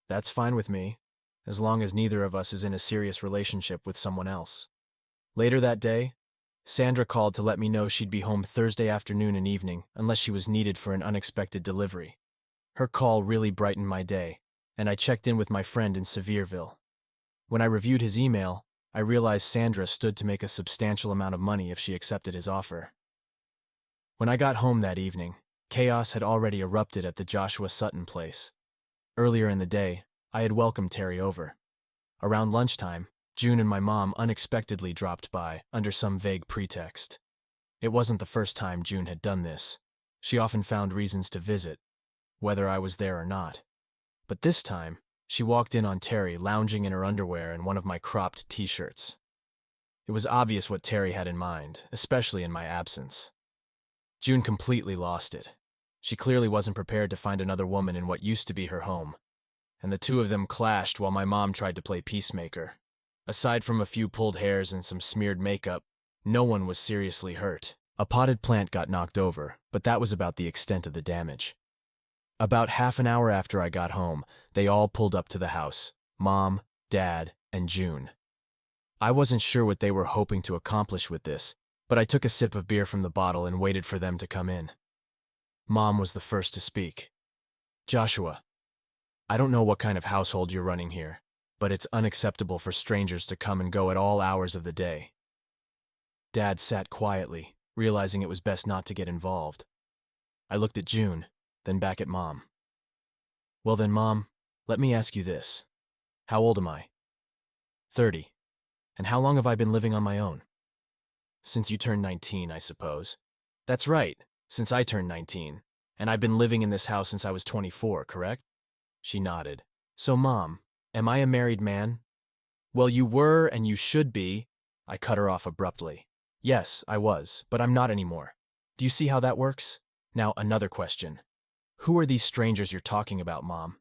Speaker 1: "That's fine with me, as long as neither of us is in a serious relationship with someone else." Later that day, Sandra called to let me know she'd be home Thursday afternoon and evening unless she was needed for an unexpected delivery. Her call really brightened my day, and I checked in with my friend in Sevierville. When I reviewed his email, I realized Sandra stood to make a substantial amount of money if she accepted his offer. When I got home that evening, chaos had already erupted at the Joshua Sutton place. Earlier in the day, I had welcomed Terry over. Around lunchtime, June and my mom unexpectedly dropped by under some vague pretext. It wasn't the first time June had done this. She often found reasons to visit, whether I was there or not. But this time, she walked in on Terry lounging in her underwear and one of my cropped t-shirts. It was obvious what Terry had in mind, especially in my absence. June completely lost it. She clearly wasn't prepared to find another woman in what used to be her home, and the two of them clashed while my mom tried to play peacemaker. Aside from a few pulled hairs and some smeared makeup, no one was seriously hurt. A potted plant got knocked over, but that was about the extent of the damage. About half an hour after I got home, they all pulled up to the house: Mom, Dad, and June. I wasn't sure what they were hoping to accomplish with this, but I took a sip of beer from the bottle and waited for them to come in. Mom was the first to speak. "Joshua, I don't know what kind of household you're running here, but it's unacceptable for strangers to come and go at all hours of the day." Dad sat quietly, realizing it was best not to get involved. I looked at June, then back at Mom. "Well then, Mom, let me ask you this. How old am I?" 30. "And how long have I been living on my own?" "Since you turned 19, I suppose." "That's right, since I turned 19, and I've been living in this house since I was 24, correct?" She nodded. "So, Mom, am I a married man?" "Well, you were and you should be." I cut her off abruptly. "Yes, I was, but I'm not anymore. Do you see how that works? Now, another question. Who are these strangers you're talking about, Mom?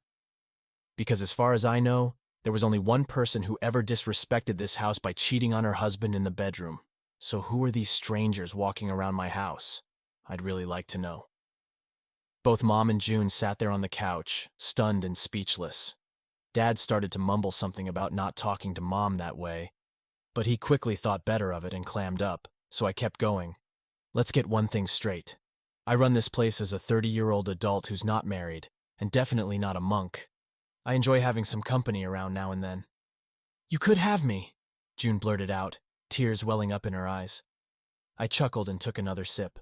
Speaker 1: Because as far as I know, there was only one person who ever disrespected this house by cheating on her husband in the bedroom. So who are these strangers walking around my house? I'd really like to know." Both Mom and June sat there on the couch, stunned and speechless. Dad started to mumble something about not talking to Mom that way, but he quickly thought better of it and clammed up, so I kept going. Let's get one thing straight. I run this place as a 30-year-old adult who's not married, and definitely not a monk. I enjoy having some company around now and then. You could have me, June blurted out, tears welling up in her eyes. I chuckled and took another sip.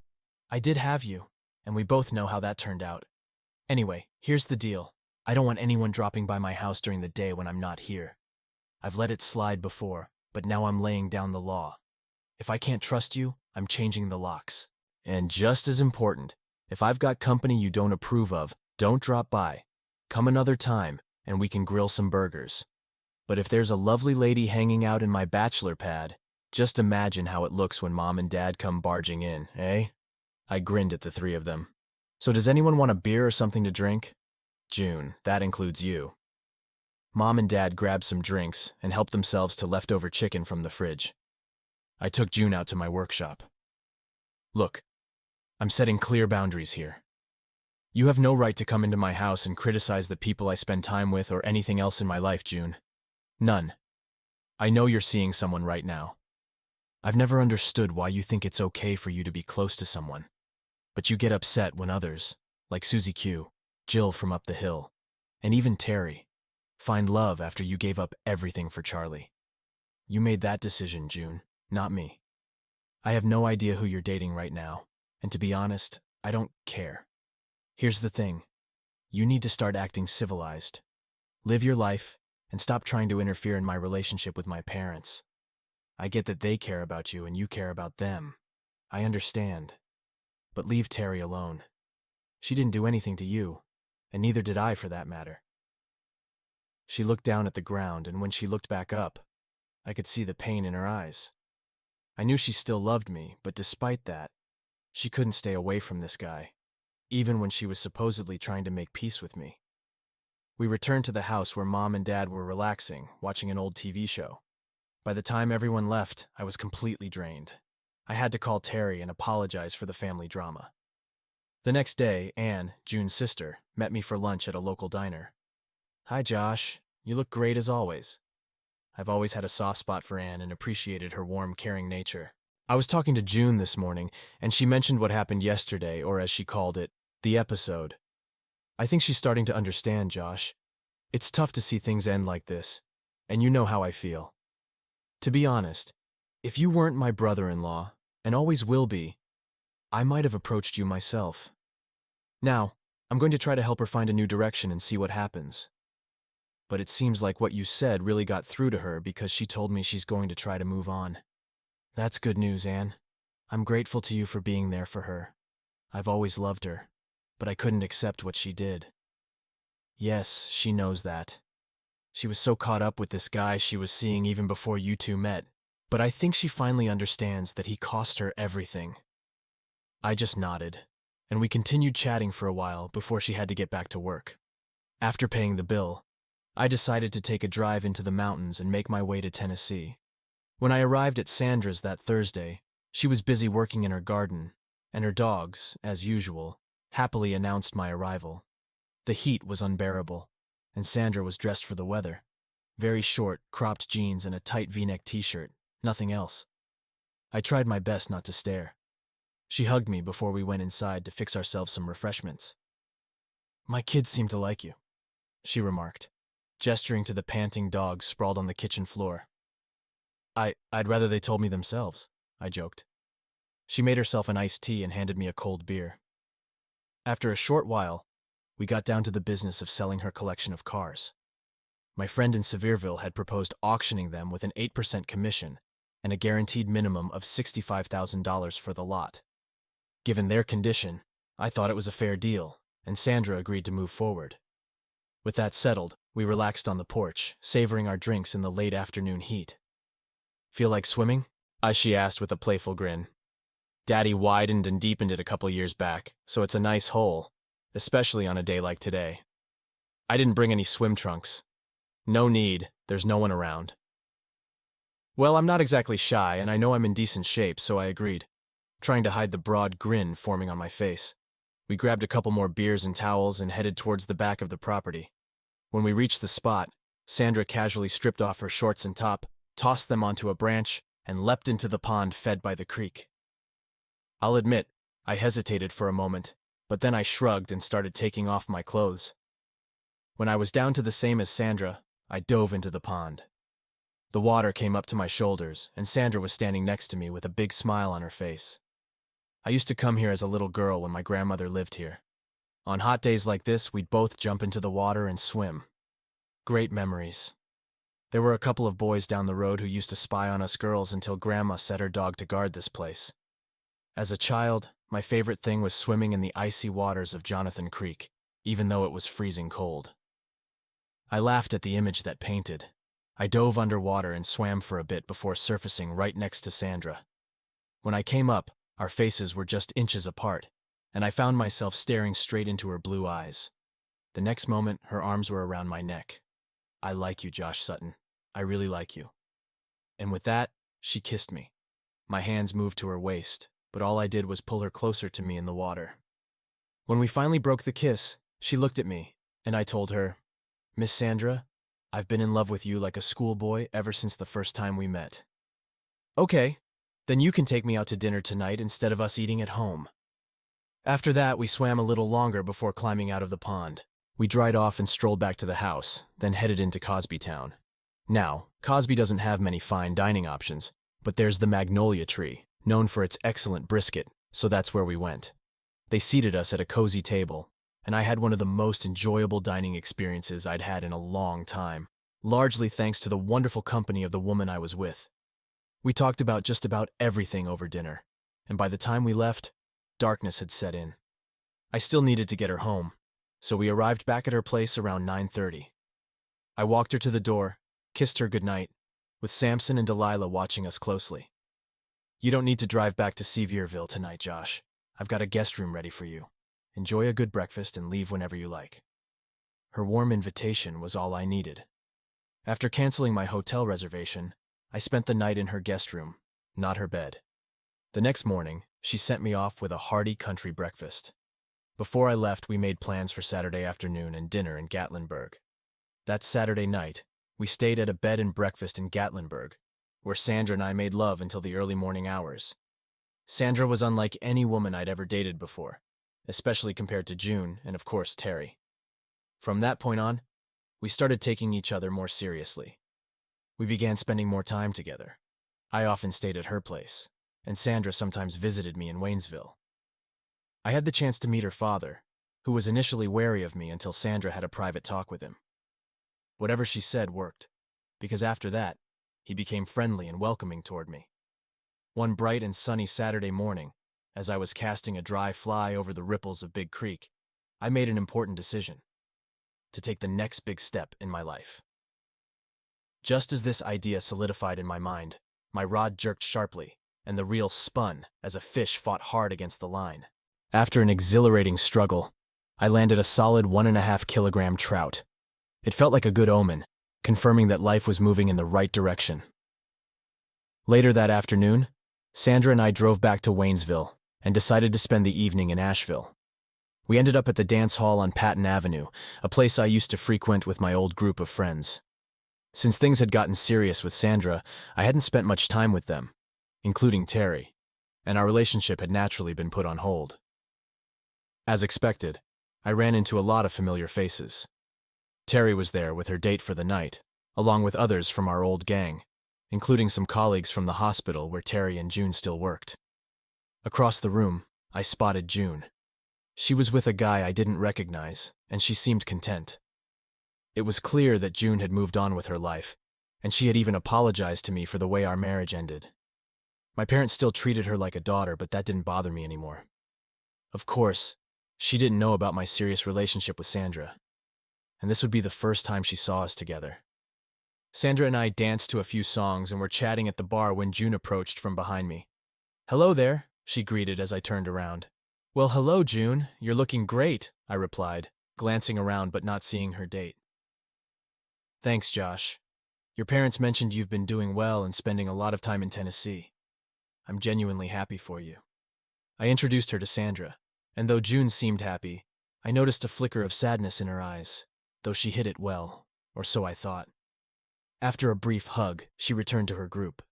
Speaker 1: I did have you, and we both know how that turned out. Anyway, here's the deal. I don't want anyone dropping by my house during the day when I'm not here. I've let it slide before, but now I'm laying down the law. If I can't trust you, I'm changing the locks. And just as important, if I've got company you don't approve of, don't drop by. Come another time, and we can grill some burgers. But if there's a lovely lady hanging out in my bachelor pad, just imagine how it looks when Mom and Dad come barging in, eh? I grinned at the three of them. So does anyone want a beer or something to drink? June, that includes you. Mom and Dad grabbed some drinks and helped themselves to leftover chicken from the fridge. I took June out to my workshop. Look, I'm setting clear boundaries here. You have no right to come into my house and criticize the people I spend time with or anything else in my life, June. None. I know you're seeing someone right now. I've never understood why you think it's okay for you to be close to someone. But you get upset when others, like Susie Q, Jill from up the hill, and even Terry, find love after you gave up everything for Charlie. You made that decision, June, not me. I have no idea who you're dating right now, and to be honest, I don't care. Here's the thing. You need to start acting civilized. Live your life, and stop trying to interfere in my relationship with my parents. I get that they care about you and you care about them. I understand. But leave Terry alone. She didn't do anything to you, and neither did I for that matter. She looked down at the ground, and when she looked back up, I could see the pain in her eyes. I knew she still loved me, but despite that, she couldn't stay away from this guy, even when she was supposedly trying to make peace with me. We returned to the house where Mom and Dad were relaxing, watching an old TV show. By the time everyone left, I was completely drained. I had to call Terry and apologize for the family drama. The next day, Anne, June's sister, met me for lunch at a local diner. Hi, Josh. You look great as always. I've always had a soft spot for Anne and appreciated her warm, caring nature. I was talking to June this morning, and she mentioned what happened yesterday, or as she called it, the episode. I think she's starting to understand, Josh. It's tough to see things end like this, and you know how I feel. To be honest, if you weren't my brother-in-law, and always will be, I might have approached you myself. Now, I'm going to try to help her find a new direction and see what happens. But it seems like what you said really got through to her because she told me she's going to try to move on. That's good news, Anne. I'm grateful to you for being there for her. I've always loved her, but I couldn't accept what she did. Yes, she knows that. She was so caught up with this guy she was seeing even before you two met, but I think she finally understands that he cost her everything. I just nodded, and we continued chatting for a while before she had to get back to work. After paying the bill, I decided to take a drive into the mountains and make my way to Tennessee. When I arrived at Sandra's that Thursday, she was busy working in her garden, and her dogs, as usual, happily announced my arrival. The heat was unbearable, and Sandra was dressed for the weather. Very short, cropped jeans and a tight V-neck t-shirt, nothing else. I tried my best not to stare. She hugged me before we went inside to fix ourselves some refreshments. My kids seem to like you, she remarked, gesturing to the panting dogs sprawled on the kitchen floor. I'd rather they told me themselves, I joked. She made herself an iced tea and handed me a cold beer. After a short while, we got down to the business of selling her collection of cars. My friend in Sevierville had proposed auctioning them with an 8% commission and a guaranteed minimum of $65,000 for the lot. Given their condition, I thought it was a fair deal, and Sandra agreed to move forward. With that settled, we relaxed on the porch, savoring our drinks in the late afternoon heat. Feel like swimming? She asked with a playful grin. Daddy widened and deepened it a couple years back, so it's a nice hole, especially on a day like today. I didn't bring any swim trunks. No need, there's no one around. Well, I'm not exactly shy, and I know I'm in decent shape, so I agreed, trying to hide the broad grin forming on my face. We grabbed a couple more beers and towels and headed towards the back of the property. When we reached the spot, Sandra casually stripped off her shorts and top, tossed them onto a branch, and leapt into the pond fed by the creek. I'll admit, I hesitated for a moment, but then I shrugged and started taking off my clothes. When I was down to the same as Sandra, I dove into the pond. The water came up to my shoulders, and Sandra was standing next to me with a big smile on her face. I used to come here as a little girl when my grandmother lived here. On hot days like this, we'd both jump into the water and swim. Great memories. There were a couple of boys down the road who used to spy on us girls until Grandma set her dog to guard this place. As a child, my favorite thing was swimming in the icy waters of Jonathan Creek, even though it was freezing cold. I laughed at the image that painted. I dove underwater and swam for a bit before surfacing right next to Sandra. When I came up, our faces were just inches apart, and I found myself staring straight into her blue eyes. The next moment, her arms were around my neck. "I like you, Josh Sutton. I really like you." And with that, she kissed me. My hands moved to her waist, but all I did was pull her closer to me in the water. When we finally broke the kiss, she looked at me, and I told her, "Miss Sandra, I've been in love with you like a schoolboy ever since the first time we met." "Okay, then you can take me out to dinner tonight instead of us eating at home." After that, we swam a little longer before climbing out of the pond. We dried off and strolled back to the house, then headed into Cosby Town. Now, Cosby doesn't have many fine dining options, but there's the Magnolia Tree, known for its excellent brisket, so that's where we went. They seated us at a cozy table, and I had one of the most enjoyable dining experiences I'd had in a long time, largely thanks to the wonderful company of the woman I was with. We talked about just about everything over dinner, and by the time we left, darkness had set in. I still needed to get her home, so we arrived back at her place around 9:30. I walked her to the door, kissed her goodnight, with Samson and Delilah watching us closely. "You don't need to drive back to Sevierville tonight, Josh. I've got a guest room ready for you. Enjoy a good breakfast and leave whenever you like." Her warm invitation was all I needed. After canceling my hotel reservation, I spent the night in her guest room, not her bed. The next morning, she sent me off with a hearty country breakfast. Before I left, we made plans for Saturday afternoon and dinner in Gatlinburg. That Saturday night, we stayed at a bed and breakfast in Gatlinburg, where Sandra and I made love until the early morning hours. Sandra was unlike any woman I'd ever dated before, especially compared to June and, of course, Terry. From that point on, we started taking each other more seriously. We began spending more time together. I often stayed at her place, and Sandra sometimes visited me in Waynesville. I had the chance to meet her father, who was initially wary of me until Sandra had a private talk with him. Whatever she said worked, because after that, he became friendly and welcoming toward me. One bright and sunny Saturday morning, as I was casting a dry fly over the ripples of Big Creek, I made an important decision: to take the next big step in my life. Just as this idea solidified in my mind, my rod jerked sharply, and the reel spun as a fish fought hard against the line. After an exhilarating struggle, I landed a solid 1.5 kilogram trout. It felt like a good omen, confirming that life was moving in the right direction. Later that afternoon, Sandra and I drove back to Waynesville and decided to spend the evening in Asheville. We ended up at the dance hall on Patton Avenue, a place I used to frequent with my old group of friends. Since things had gotten serious with Sandra, I hadn't spent much time with them, including Terry, and our relationship had naturally been put on hold. As expected, I ran into a lot of familiar faces. Terry was there with her date for the night, along with others from our old gang, including some colleagues from the hospital where Terry and June still worked. Across the room, I spotted June. She was with a guy I didn't recognize, and she seemed content. It was clear that June had moved on with her life, and she had even apologized to me for the way our marriage ended. My parents still treated her like a daughter, but that didn't bother me anymore. Of course, she didn't know about my serious relationship with Sandra, and this would be the first time she saw us together. Sandra and I danced to a few songs and were chatting at the bar when June approached from behind me. "Hello there," she greeted as I turned around. "Well, hello, June. You're looking great," I replied, glancing around but not seeing her date. "Thanks, Josh. Your parents mentioned you've been doing well and spending a lot of time in Tennessee. I'm genuinely happy for you." I introduced her to Sandra, And though June seemed happy, I noticed a flicker of sadness in her eyes, though she hid it well, or so I thought. After a brief hug, she returned to her group.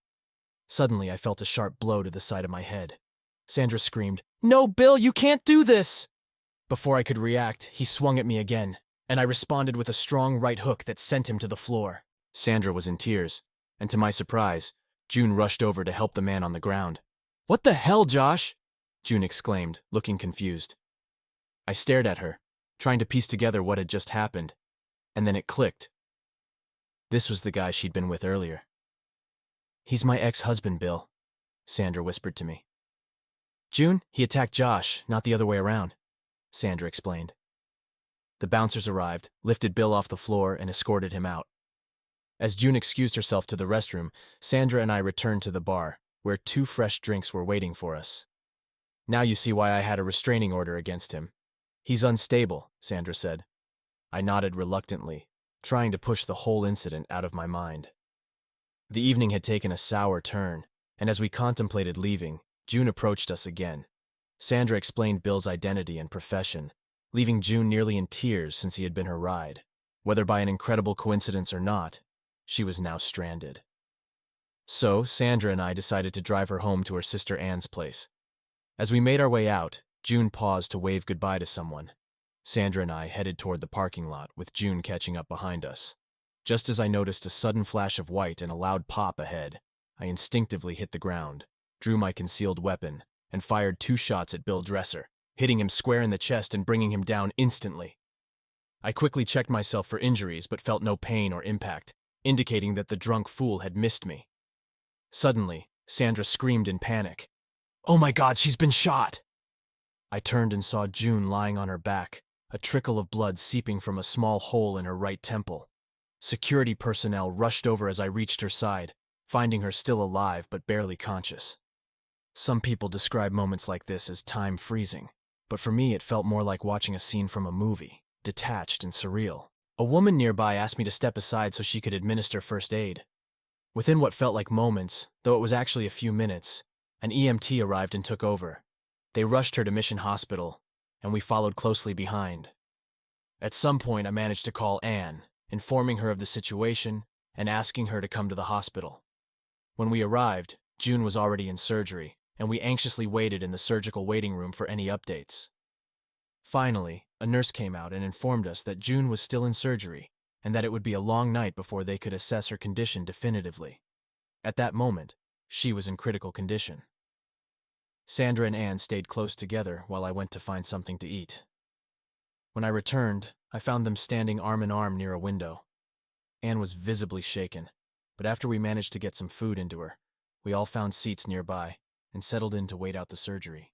Speaker 1: Suddenly, I felt a sharp blow to the side of my head. Sandra screamed, "No, Bill, you can't do this!" Before I could react, he swung at me again, and I responded with a strong right hook that sent him to the floor. Sandra was in tears, and to my surprise, June rushed over to help the man on the ground. "What the hell, Josh?" June exclaimed, looking confused. I stared at her, trying to piece together what had just happened, and then it clicked. This was the guy she'd been with earlier. "He's my ex-husband, Bill," Sandra whispered to me. "June, he attacked Josh, not the other way around," Sandra explained. The bouncers arrived, lifted Bill off the floor, and escorted him out. As June excused herself to the restroom, Sandra and I returned to the bar, where 2 fresh drinks were waiting for us. "Now you see why I had a restraining order against him. He's unstable," Sandra said. I nodded reluctantly, trying to push the whole incident out of my mind. The evening had taken a sour turn, and as we contemplated leaving, June approached us again. Sandra explained Bill's identity and profession, leaving June nearly in tears since he had been her ride. Whether by an incredible coincidence or not, she was now stranded. So, Sandra and I decided to drive her home to her sister Anne's place. As we made our way out, June paused to wave goodbye to someone. Sandra and I headed toward the parking lot, with June catching up behind us. Just as I noticed a sudden flash of white and a loud pop ahead, I instinctively hit the ground, drew my concealed weapon, and fired 2 shots at Bill Dresser, hitting him square in the chest and bringing him down instantly. I quickly checked myself for injuries but felt no pain or impact, indicating that the drunk fool had missed me. Suddenly, Sandra screamed in panic. "Oh my God, she's been shot!" I turned and saw June lying on her back, a trickle of blood seeping from a small hole in her right temple. Security personnel rushed over as I reached her side, finding her still alive but barely conscious. Some people describe moments like this as time freezing, but for me it felt more like watching a scene from a movie, detached and surreal. A woman nearby asked me to step aside so she could administer first aid. Within what felt like moments, though it was actually a few minutes, an EMT arrived and took over. They rushed her to Mission Hospital, and we followed closely behind. At some point I managed to call Anne, informing her of the situation and asking her to come to the hospital. When we arrived, June was already in surgery, and we anxiously waited in the surgical waiting room for any updates. Finally, a nurse came out and informed us that June was still in surgery, and that it would be a long night before they could assess her condition definitively. At that moment, she was in critical condition. Sandra and Anne stayed close together while I went to find something to eat. When I returned, I found them standing arm in arm near a window. Anne was visibly shaken, but after we managed to get some food into her, we all found seats nearby and settled in to wait out the surgery.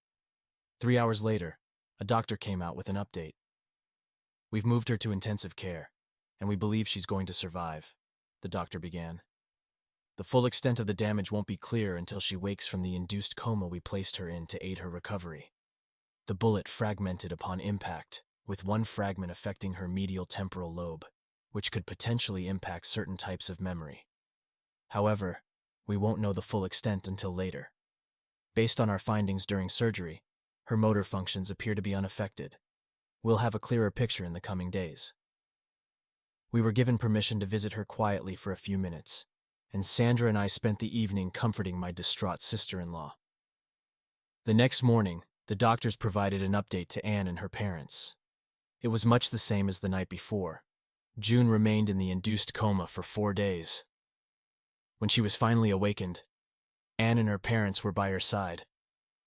Speaker 1: 3 hours later, a doctor came out with an update. "We've moved her to intensive care, and we believe she's going to survive," the doctor began. "The full extent of the damage won't be clear until she wakes from the induced coma we placed her in to aid her recovery. The bullet fragmented upon impact, with one fragment affecting her medial temporal lobe, which could potentially impact certain types of memory. However, we won't know the full extent until later. Based on our findings during surgery, her motor functions appear to be unaffected. We'll have a clearer picture in the coming days." We were given permission to visit her quietly for a few minutes, and Sandra and I spent the evening comforting my distraught sister-in-law. The next morning, the doctors provided an update to Anne and her parents. It was much the same as the night before. June remained in the induced coma for 4 days. When she was finally awakened, Anne and her parents were by her side,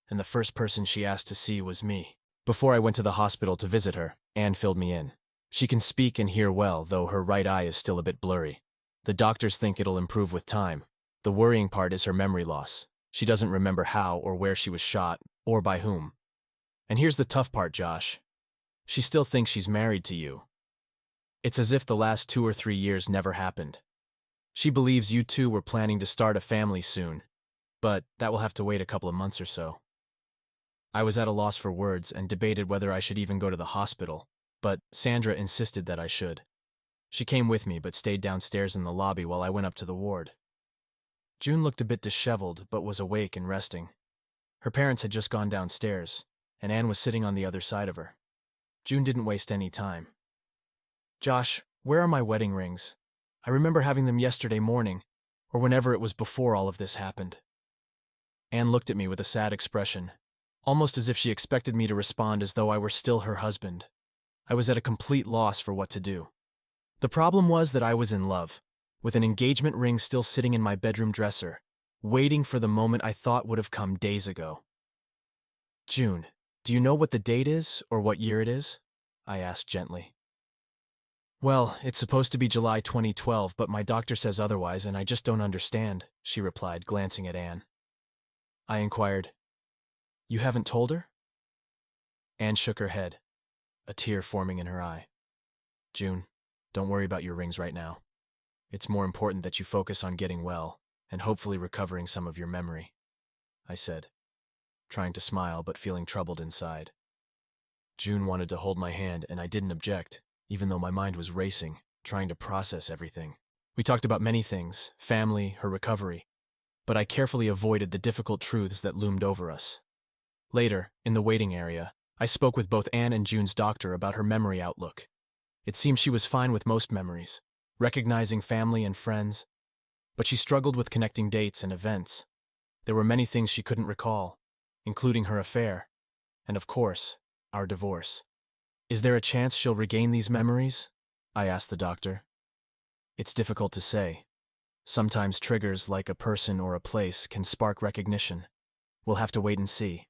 Speaker 1: and the first person she asked to see was me. Before I went to the hospital to visit her, Anne filled me in. She can speak and hear well, though her right eye is still a bit blurry. The doctors think it'll improve with time. The worrying part is her memory loss. She doesn't remember how or where she was shot, or by whom. And here's the tough part, Josh. She still thinks she's married to you. It's as if the last 2 or 3 years never happened. She believes you two were planning to start a family soon, but that will have to wait a couple of months or so. I was at a loss for words and debated whether I should even go to the hospital, but Sandra insisted that I should. She came with me but stayed downstairs in the lobby while I went up to the ward. June looked a bit disheveled but was awake and resting. Her parents had just gone downstairs, and Anne was sitting on the other side of her. June didn't waste any time. "Josh, where are my wedding rings? I remember having them yesterday morning, or whenever it was before all of this happened." Anne looked at me with a sad expression, almost as if she expected me to respond as though I were still her husband. I was at a complete loss for what to do. The problem was that I was in love, with an engagement ring still sitting in my bedroom dresser, waiting for the moment I thought would have come days ago. "June, do you know what the date is or what year it is?" I asked gently. "Well, it's supposed to be July 2012, but my doctor says otherwise and I just don't understand," she replied, glancing at Anne. I inquired, "You haven't told her?" Anne shook her head, a tear forming in her eye. "June, don't worry about your rings right now. It's more important that you focus on getting well and hopefully recovering some of your memory," I said, trying to smile but feeling troubled inside. June wanted to hold my hand and I didn't object, even though my mind was racing, trying to process everything. We talked about many things, family, her recovery, but I carefully avoided the difficult truths that loomed over us. Later, in the waiting area, I spoke with both Anne and June's doctor about her memory outlook. It seemed she was fine with most memories, recognizing family and friends, but she struggled with connecting dates and events. There were many things she couldn't recall, including her affair, and of course, our divorce. "Is there a chance she'll regain these memories?" I asked the doctor. "It's difficult to say. Sometimes triggers like a person or a place can spark recognition. We'll have to wait and see.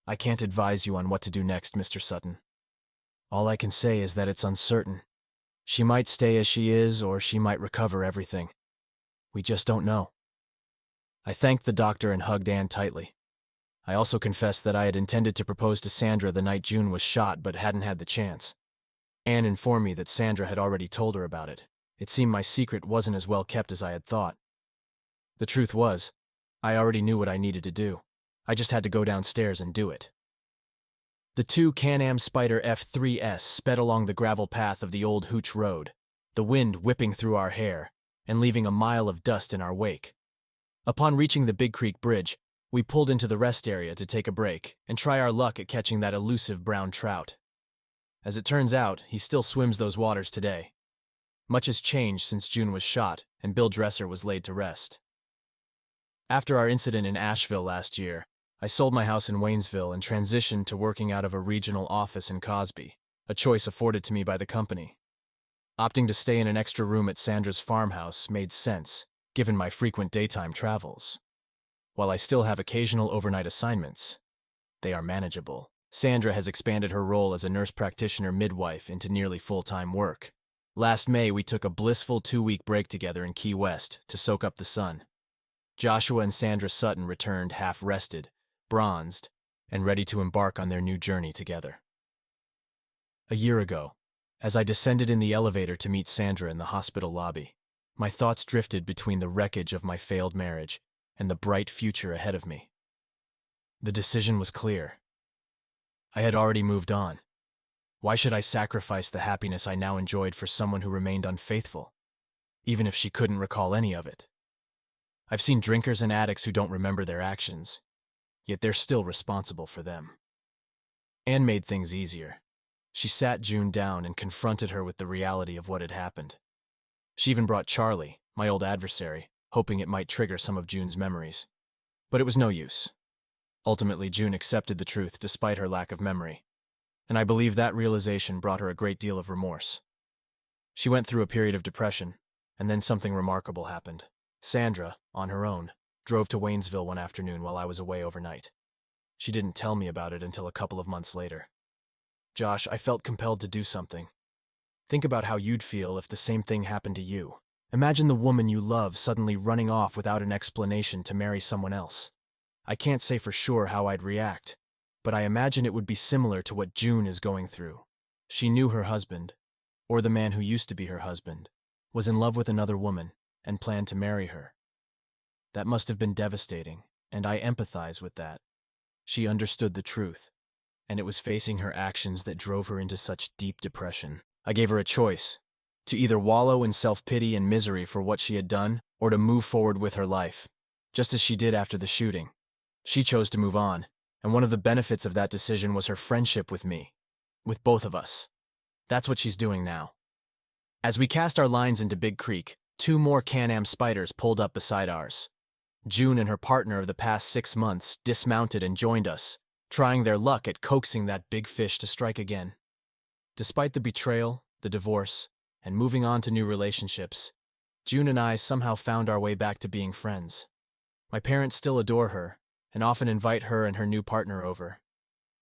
Speaker 1: I can't advise you on what to do next, Mr. Sutton. All I can say is that it's uncertain. She might stay as she is, or she might recover everything. We just don't know." I thanked the doctor and hugged Anne tightly. I also confessed that I had intended to propose to Sandra the night June was shot but hadn't had the chance. Anne informed me that Sandra had already told her about it. It seemed my secret wasn't as well kept as I had thought. The truth was, I already knew what I needed to do. I just had to go downstairs and do it. The two Can-Am Spyder F3s sped along the gravel path of the old Hooch Road, the wind whipping through our hair and leaving a mile of dust in our wake. Upon reaching the Big Creek Bridge, we pulled into the rest area to take a break and try our luck at catching that elusive brown trout. As it turns out, he still swims those waters today. Much has changed since June was shot and Bill Dresser was laid to rest. After our incident in Asheville last year, I sold my house in Waynesville and transitioned to working out of a regional office in Cosby, a choice afforded to me by the company. Opting to stay in an extra room at Sandra's farmhouse made sense, given my frequent daytime travels. While I still have occasional overnight assignments, they are manageable. Sandra has expanded her role as a nurse practitioner midwife into nearly full-time work. Last May, we took a blissful 2-week break together in Key West to soak up the sun. Joshua and Sandra Sutton returned half-rested, bronzed, and ready to embark on their new journey together. A year ago, as I descended in the elevator to meet Sandra in the hospital lobby, my thoughts drifted between the wreckage of my failed marriage and the bright future ahead of me. The decision was clear. I had already moved on. Why should I sacrifice the happiness I now enjoyed for someone who remained unfaithful, even if she couldn't recall any of it? I've seen drinkers and addicts who don't remember their actions, yet they're still responsible for them. Anne made things easier. She sat June down and confronted her with the reality of what had happened. She even brought Charlie, my old adversary, hoping it might trigger some of June's memories. But it was no use. Ultimately, June accepted the truth despite her lack of memory, and I believe that realization brought her a great deal of remorse. She went through a period of depression, and then something remarkable happened. Sandra, on her own, drove to Waynesville one afternoon while I was away overnight. She didn't tell me about it until a couple of months later. "Josh, I felt compelled to do something. Think about how you'd feel if the same thing happened to you. Imagine the woman you love suddenly running off without an explanation to marry someone else. I can't say for sure how I'd react, but I imagine it would be similar to what June is going through. She knew her husband, or the man who used to be her husband, was in love with another woman and planned to marry her. That must have been devastating, and I empathize with that. She understood the truth, and it was facing her actions that drove her into such deep depression. I gave her a choice, to either wallow in self-pity and misery for what she had done, or to move forward with her life, just as she did after the shooting. She chose to move on, And one of the benefits of that decision was her friendship with me, with both of us. That's what she's doing now. As we cast our lines into Big Creek, 2 more Can-Am spiders pulled up beside ours. June and her partner of the past 6 months dismounted and joined us, trying their luck at coaxing that big fish to strike again. Despite the betrayal, the divorce, and moving on to new relationships, June and I somehow found our way back to being friends. My parents still adore her, and often invite her and her new partner over.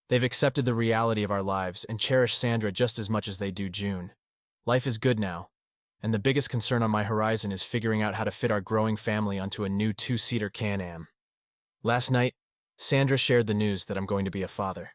Speaker 1: They've accepted the reality of our lives and cherish Sandra just as much as they do June. Life is good now, and the biggest concern on my horizon is figuring out how to fit our growing family onto a new 2-seater Can-Am. Last night, Sandra shared the news that I'm going to be a father.